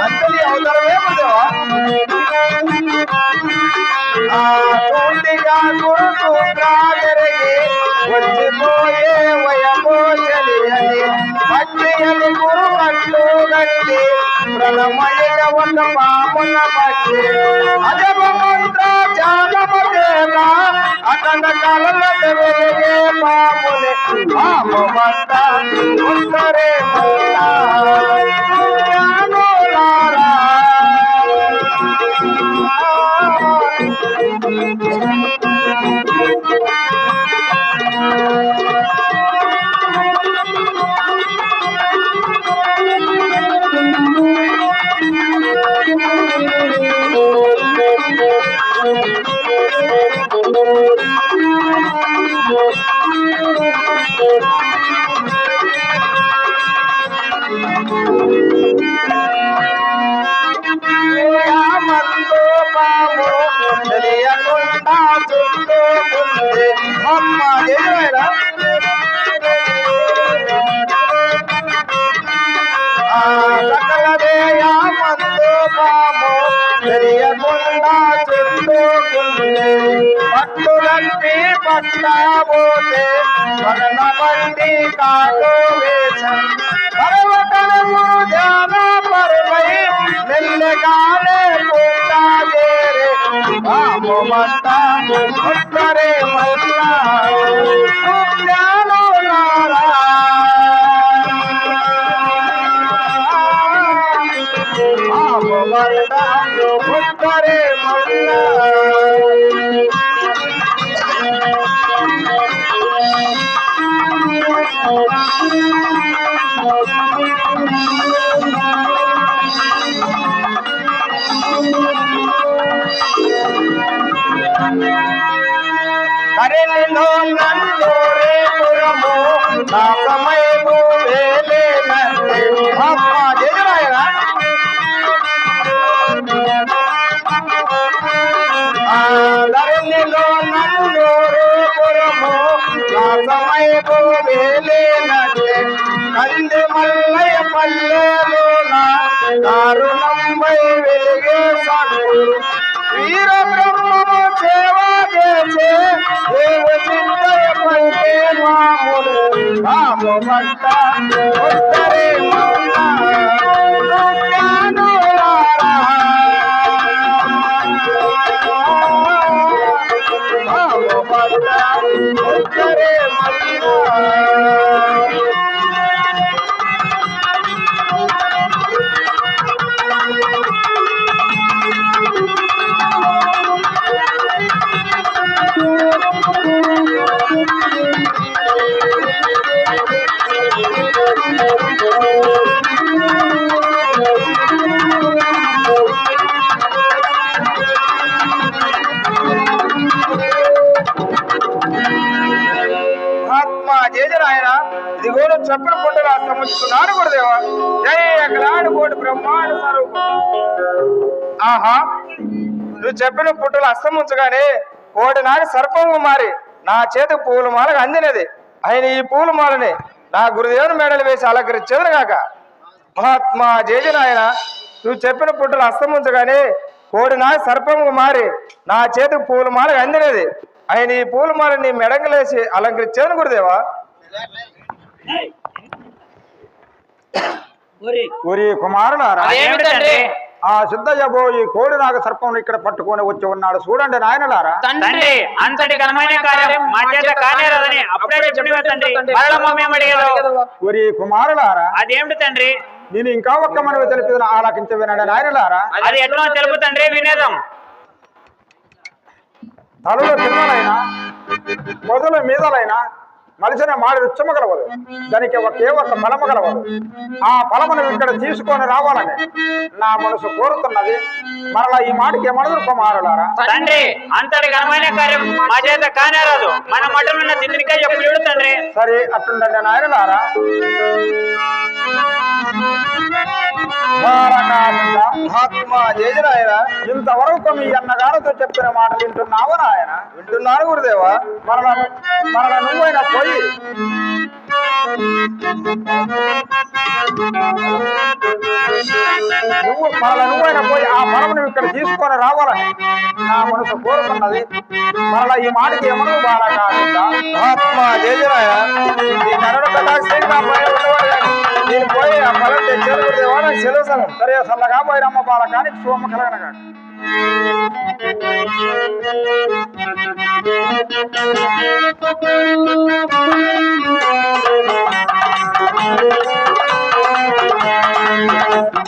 B: అంతని అవతారమే ఉండేవా. తోటిగా గురుగా జరిగి వచ్చిపోయే వయమో చలి అని కళ్ళ వెలిగే పాముని పాపమంట ఉత్తరే జ్ఞానులారా. మందు పాము తెలియకుండా చుట్టుకుంది అమ్మ దేవుడా. సకలదేయ మందు పాము తెలియకుండా చుట్టుకుంది పట్టులట్టి పట్టాబోతే పగన బండి కాదు వేసం పర్వతము ధ్యాన పరువై మెల్లగానే పుట్టా చేరే బాబు మత్త ఉత్తరే మల్లా జ్ఞానులారా. బాబు మత్త ఉత్తరే మల్లా. కరెలిలో నన్ను రేపురము నా సమయము వేలేనంటే అమ్మ జయరాయరా. ధరణిలో నన్ను రేపురము నా సమయము వేలేనంటే కంది మల్లయ్య పల్లెలోన దారుణంబై వెలిగే సాగు వీర బ్రహ్మము సేవ చేసే దేవ చింతయ పంటే మాములు బాబు మంట ఉత్తరే జ్ఞానులారా. బాబు మంట ఉత్తరే మల్లా. జయజరాయన ఇదిగో చెప్పిన పుట్టలు సముచుకున్నాడు గురుదేవా. జయ అఖలాడు కోటి బ్రహ్మాండ స్వరూపం. ఆహా, నువ్వు చెప్పిన పుట్టలు అస్తముంచగానే కోటి నాటి సర్పంగా మారి నా చేతికి పూల మాలకు అందినది. ఆయన ఈ పూల మాలని నా గురుదేవుని మేడలు వేసి అలంకరించేది కాక. మహాత్మా జయజనాయన నువ్వు చెప్పిన పుట్టలు అస్తముంచగానే కోడి నాటి సర్పంగా మారి నా చేతికి పూల మాలకు అందినది. ఆయన ఈ పూల మాలని నీ మెడంగలేసి అలంకరించేది గురుదేవా.
A: ఒరి కుమారులారా, ఆ సిద్ధయ్య పోయి కోడి నాగ సర్పం ఇక్కడ పట్టుకొని వచ్చి ఉన్నాడు చూడండి నాయనలారా.
D: తండ్రి అంతటి ఘనమైన కార్యం మా చేత కానేరదని అప్పుడే చెప్పిన తండ్రి.
A: ఒరి కుమారులారా,
D: అదేమిటి తండ్రి?
A: నేను ఇంకా ఒక్క మనవి తెలిపి ఆలకించి వినండి నాయనలారా.
D: అది ఎట్లా తెలుపు తండ్రి, వినేదాం.
A: తలలో కిందలైనా మొదల మీదలైనా మలిసిన మాడి రుచ్చమ కలవదు, దానికి ఒకే ఒక ఫలము కలవదు. ఆ ఫలమును ఇక్కడ తీసుకొని రావాలని నా మనసు కోరుతున్నది. మరలా ఈ మాటకి ఏమనదు కుమారులారా.
D: తండ్రి అంతటి ఘనమైన కార్యం మా చేత కానేరాదు. మన మఠంలో తిండిగా చెప్పలేడు తండ్రి.
A: సరే అట్లుండండి నాయనలారా.
B: మహాత్మా జయజరాయన
A: ఇంతవరకు మీ అన్నగారితో చెప్పిన మాటలు వింటున్నావు నాయన?
B: వింటున్నాను గురుదేవా.
A: మరల నువ్వైనా పోయి నువ్వైనా పోయి ఆ ఫలమును ఇక్కడ తీసుకొని రావాలని నా మనసు కోరుతున్నది. మరలా ఈ మాటకి ఏమను బాలక.
B: మహాత్మా జయజరాయన ఈ కరుణ కటాక్షి నేను పోయి ఆ ఫలం తెచ్చాను గురుదేవా. నాకు సెలవు సమయం.
A: సరే సల్లగా పోయిరమ్మ బాలకానికి శుభమ కలగనగా.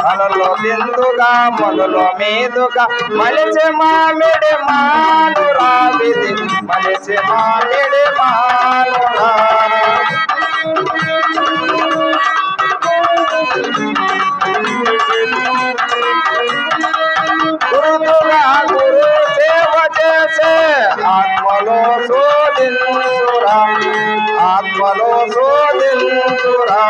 B: కలలో బిందుగా మొదలో మీదుగా మలిచి మామిడి మానురా విధి మలిచి మామిడి మానురా గురుతుగా గురు సేవ చేసే ఆత్మలో శోధించురా ఆత్మలో శోధించురా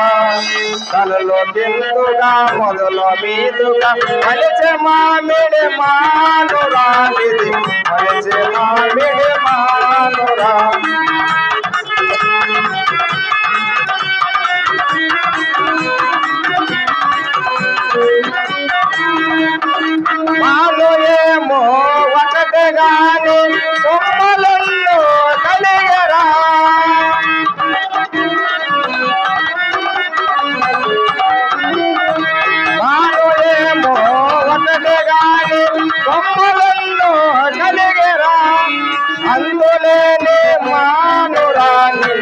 B: కలలో బిందుగా మొదలు మీదుగా మలిచి మామిడి మానురా విధి మలిచి మామిడి మానురా మాలో ఏమో ఒకటి గాని కొమ్మలల్లో కలిగరా మాలో ఏమో ఒకటి గాని కొమ్మలల్లో కలిగరా అందులేని మానురాని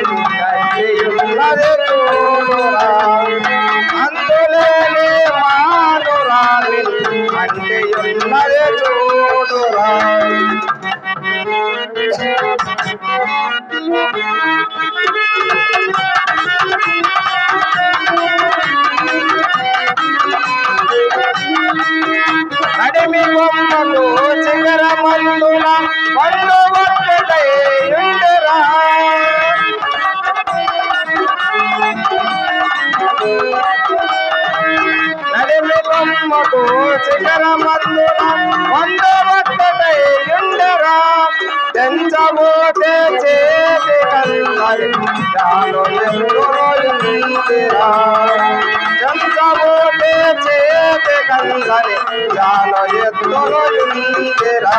B: ఉన్నది చూడురా అందులేని మానురాని అంటే ఉన్నది చూడురా నడిమి బొమ్మలు చిగర మందుల పండు ఒక్కటై ఉండరా నడిమి బొమ్మకు చిగర మందుల పండు ఒక్కటై ఉండరా తెంచబోతే చేతి కన్నది చాలు ఎదురు ఇందిరా తెంచబోతే చేతి కన్నది చాలు ఎదురు ఇందిరా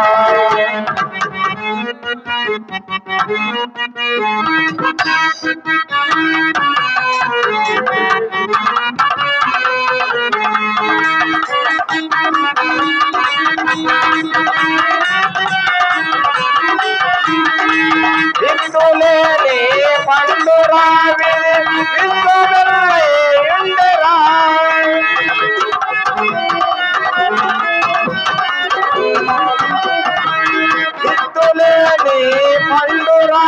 B: విత్తులేని పండురా విత్తులై ఉండరా విత్తులేని పండురా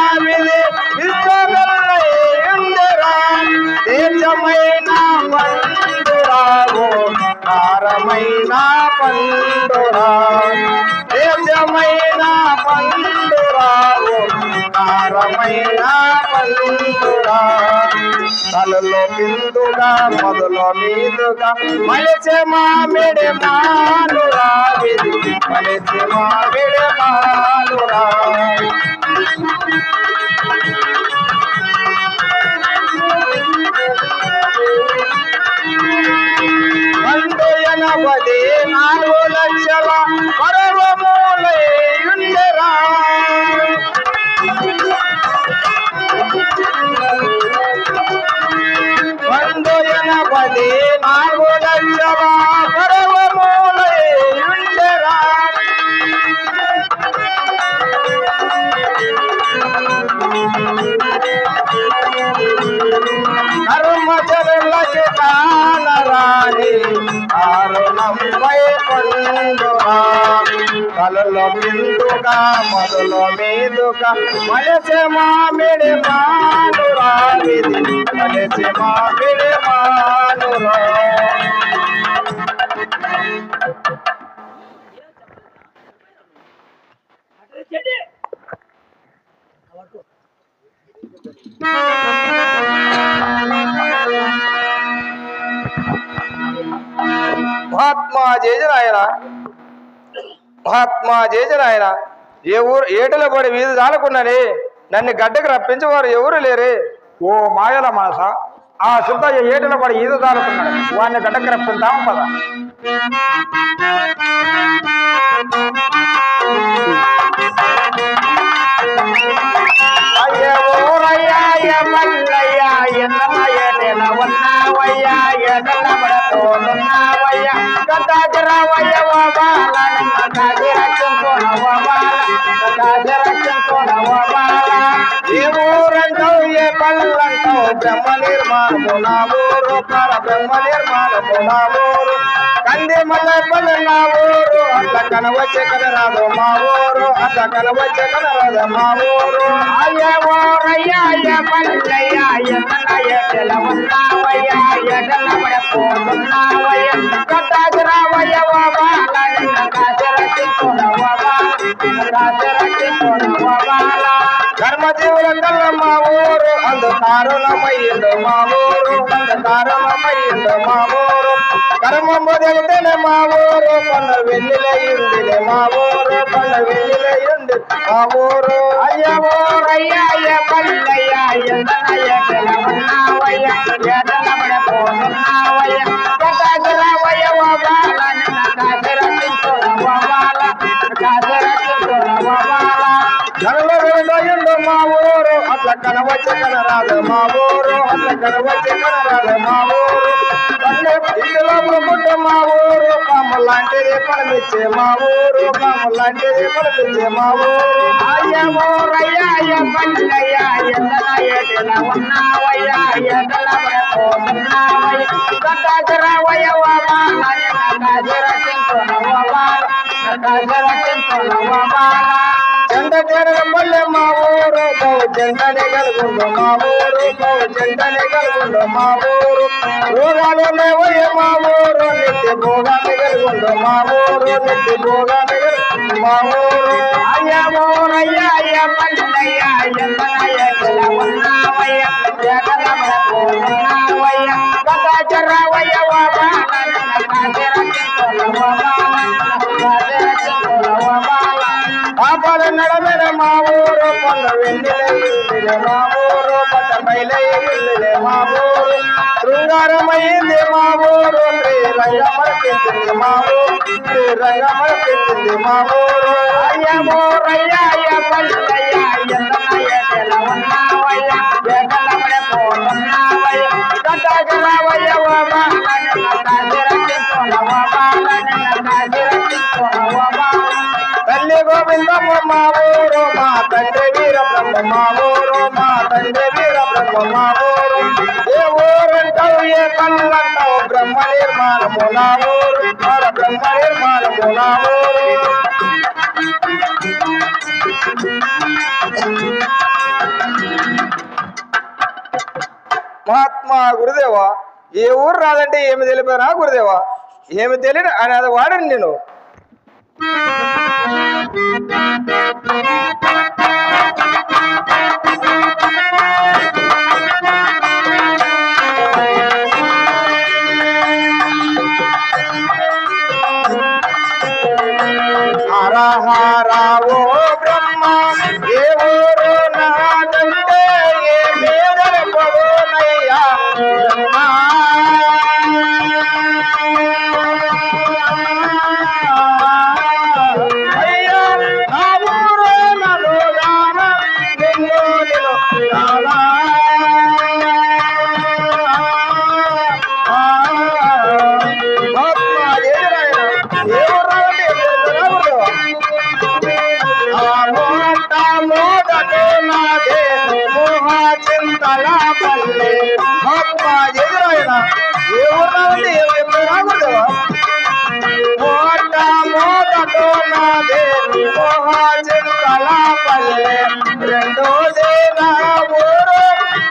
B: విత్తులై ఉండరా తేజమైన పండురావు కారమైన పండురా తేజమైన పండురావు కారమైన పండురా కలలో బిందుగా మొదలు మీదుగా మలిచి మామిడి మానురా విధి మలిచి మామిడి మానురా పండు 84 లక్షల పర్వములై ఉండరా పండు 84 లక్షల పర్వములై ఉండరా కర్మచరులకి కానరాని ఆరుణంపై పండురా కలలో బిందుగా మొదలు మీదుగా మలిచి మామిడి మానురా విధి మలిచి మామిడి మానురా మహాత్మా జయజనాయన మహాత్మా జయజనాయన ఏ ఊరు ఏటల పడి వీధి దాలకున్నని నన్ను గడ్డకు రప్పించేవారు ఎవరు లేరే
A: ఓ మాయల మాస ఆ సిద్ధయ్య ఏటల పడి ఈద దారుతున్నాడు వాడిని గడ్డకి రప్పిద్దాం పద
D: అయ్య ఊరయ్య మల్లయ్య ఎన్నమయ్యన ఉన్నావయ్యా ఎడల పడుతున్నావయ్యా గతాజరావయ్య బాల నిన్న కాకి రక్షించుకోనవ్వ బాల
B: ఏ ఊరంటావు ఏ పల్లంటావు బ్రహ్మ నిర్మాణము నా ఊరు పర బ్రహ్మ నిర్మాణము నా ఊరు కంది మల్లెపల్లి నా ఊరు అట్లా కనవచ్చే కనరాదు మా ఊరు అట్లా కనవచ్చే కనరాదు మా ఊరు
D: అయ్య ఊరయ్యా అయ్య పల్లయ్యా ఎన్నయ్య ఉన్నావయ్యా ఎడలబడిపోతున్నావయ్య కట్టాజరావయ్య బాల నిన్న
B: కర్మజీవుల కల్ల మా ఊరు అంధకారులమయ్యిండు మా ఊరు అంధకారులమయ్యిండు మా ఊరు కర్మ మొదలుతేనే మా ఊరు కొండ వెన్నెలయ్యింది మా ఊరు కొండ వెన్నెలయ్యింది మా ఊరు
D: అయ్య ఊరయ్యా అయ్య పల్లయ్యా ఎన్నయ్య ఉన్నావయ్య ఎడలబడిపోతున్నావయ్య కట్టాజరావయ్య బాల నిన్న
B: కనవచ్చిండు మా ఊరు అట్లా కనవచ్చే కనరాదు మా ఊరు అట్లా కనవచ్చే కనరాదు మా ఊరు ఇందులో పుట్ట మా ఊరు పాము లాంటిది పడమిచ్చే మా ఊరు పాము లాంటిది పడమిచ్చే మా ఊరు
D: అయ్య ఊరయ్యా అయ్య పల్లయ్యా ఎన్నయ్య ఉన్నావయ్యా ఎడలబడిపోతున్నావయ్య కట్టాజరావయ్య బాల
B: చెండ చెరగ పల్లె మా ఊరు బహు చెండనే కలుగుండు మా ఊరు బహు చెండనే కలుగుండు మా ఊరు రోగాలు లేవయ్య మా ఊరు నిత్య భోగాన్ని కలుగుండు మా ఊరు నిత్య భోగాన్ని కలుగుండు మా ఊరు
D: అయ్య ఊరయ్యా అయ్య పల్లయ్యా ఎన్నయ్య ఉన్నావయ్య ఎడలబడిపోతున్నావయ్య కట్టాజరావయ్య
B: పాపాల నడమెర మా ఊరు కొండ వెన్నెలయ్యింది మా ఊరు పట్ట బయలయ్యింది మా ఊరు శృంగారమైంది మా ఊరు శ్రీరంగమర్పించింది మా ఊరు శ్రీరంగమర్పించింది మా ఊరు
D: అయ్య ఊరయ్యా అయ్య పల్లయ్యా ఎన్నయ్య ఉన్నావయ్య ఎడలబడిపోతున్నావయ్య కట్టాజరావయ్య
B: తల్లి గోవిందమ్మ మా ఊరు మా తండ్రి వీర బ్రహ్మ మా ఊరు మా తండ్రి వీర బ్రహ్మ మా ఊరు ఏ ఊరంటావు ఏ పనులంటావు బ్రహ్మ నిర్మాణము నా ఊరు మన బ్రహ్మ నిర్మాణము నా ఊరు మహాత్మా గురుదేవా ఏ ఊరు రాదంటే ఏమి తెలిపారా గురుదేవా ఏమి తెలియదు అని అది వాడండి నేను హరహరావో బ్రహ్మ ఏ ఊరు నాదంటే ఏ మీద పడునయ్యా బ్రహ్మ అయ్యా నా ఊరు నన్ను రాన నిన్ను నిన్ను రానా ఏ ఊరు రాదంటే మోదతో నాదే మోహ చింతల పల్లె మహాత్మ ఎదురైన ఏ ఊరంటే ఎప్పుడు రాకూడదు మోదతో నాదే మోహ చింతల పల్లె రెండోదే నా ఊరు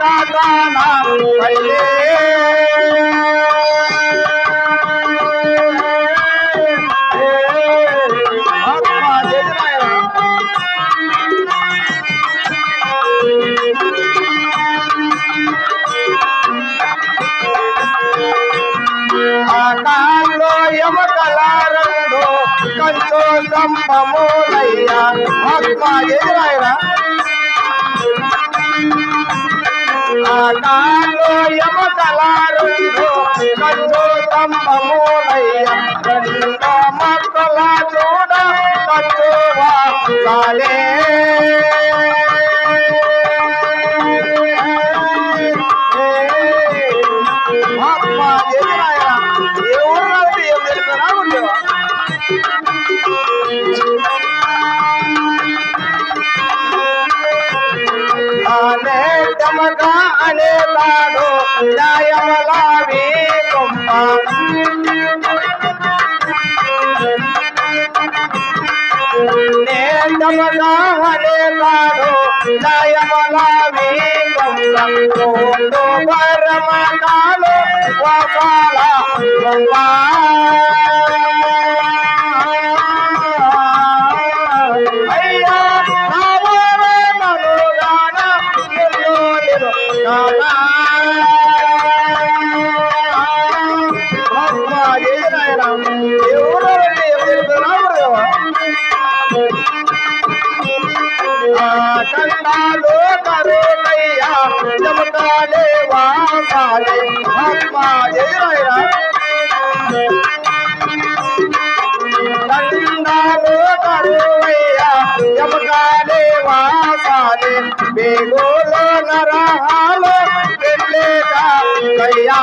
B: తాతానా పల్లె ఆకాల్లో యమకలారంలో కంచో సంపమూలయ్యా ఆత్మ ఎదురాయన ఆకాల్లో యమకలారంలో కంచో సంపమూలయ్యా రెండో మక్కల చూడ కంచువా కాలే ఆత్మ ఎదురాయన ఏ ఊరు ఏం తెలిపారా ఉండేవా నేతమగా అనేతాడు న్యాయమలావి కొమ్మ నేతమగా అనేతాడు న్యాయమలావి కొమ్మ పరమకాలు వాసాల కొమ్మ కండాలు కరుకయ్యా జమకాలే వాసాలే ఆత్మ జయరా కండాలు కరువయ్యా జమకాలే వాసాలే బేగోలో నరహాలు వెళ్ళేగా కయ్యా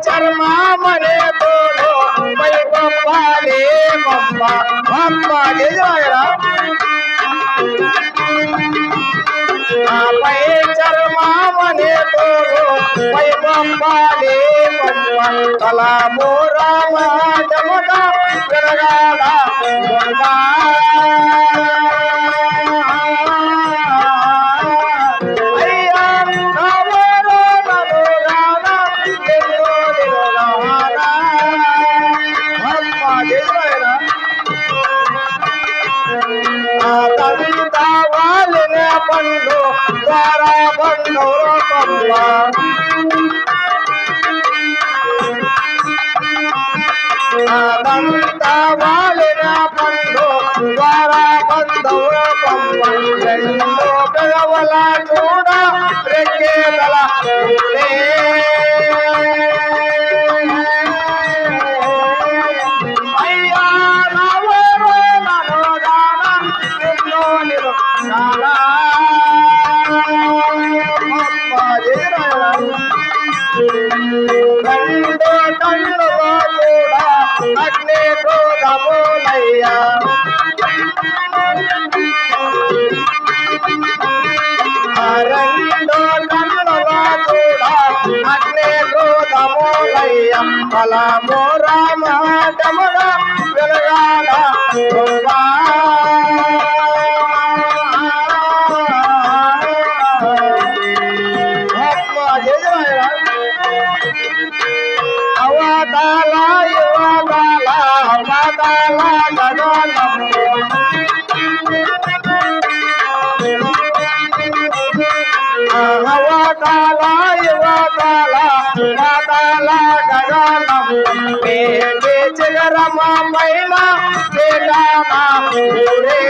B: చర్మా మనే తోడు పై గొప్పలే గొప్ప గొప్ప జయరా పై చర్మా మనే తోడు పై గొప్పలే గొప్ప కలాము రామ జముగా విరగాడ పండు ద్వారా బండు అదంతా వాలిన పండు ద్వారా బంధువు పంప రెండు పెదవుల చూడ రెక్కేదల అయ్యా నవరు మనోగాన నిన్ను నిరుగాన రెండు కళ్ళు కూడా అగ్ని క్రోధములయ్యా రెండు కళ్ళుగా కూడా అగ్ని క్రోధములయ్యా ఫలము రామడముగా వెలగాల అవతాల యువతాల అవతాల గగనము అవతాల యువతాల అవతాల గగనము పేటి చిగరమ పైన చేటానా ఊరే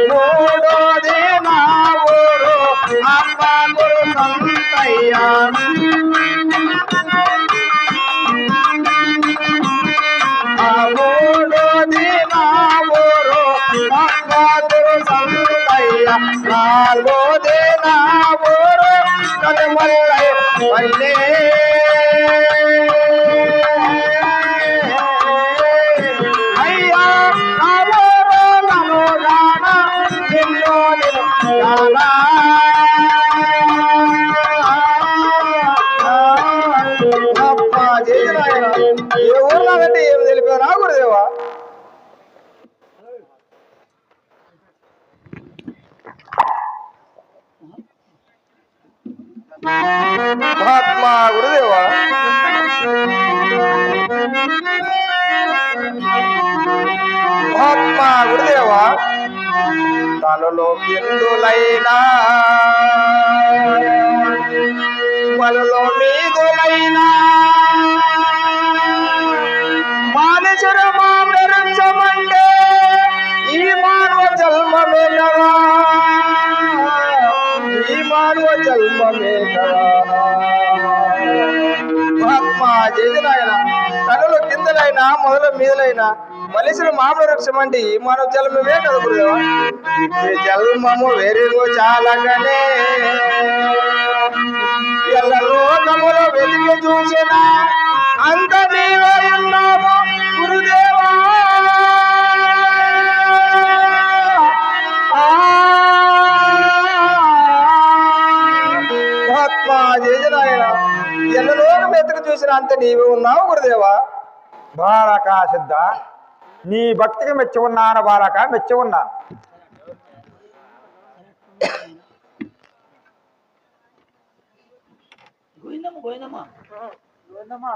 B: మూడోది నా ఊరు అమ్మ గురు సంతయ్య మూడోది నా ఊరు అమ్మ గురు సంతయ్య నాలుగోది నా ఊరు కనుమల్లై పల్లె ఎవరున్నారంటే ఏమి తెలిపావు నా గురుదేవా మహాత్మా గురుదేవా మహాత్మా గురుదేవా తలలో బిందులైనా వలలో మీదులైనా మానసరమామరంచమంటే ఈ మానవ వేయవా ఈ మానవ జన్మమే కదా మహాత్మా జయనాయన కనులు కిందలైనా మొదల మీదలైనా మనిషిని మామూలు వృక్షం అంటే ఈ మానవ జన్మమే కదా గురుదేవా ఈ జన్మము వేరేగో చాలగానే ఎల్ల లోకములో వెతికి చూసిన అంత నీవే ఉన్నావు గురుదేవా మహాత్మా జయనాయన ఎల్ల లోకం వెతికి చూసిన అంత నీవే ఉన్నావు గురుదేవా
A: బాలక సిద్ధ నీ భక్తికి మెచ్చి ఉన్నాను బాలక మెచ్చి ఉన్నాను
D: గోవిందమ్మ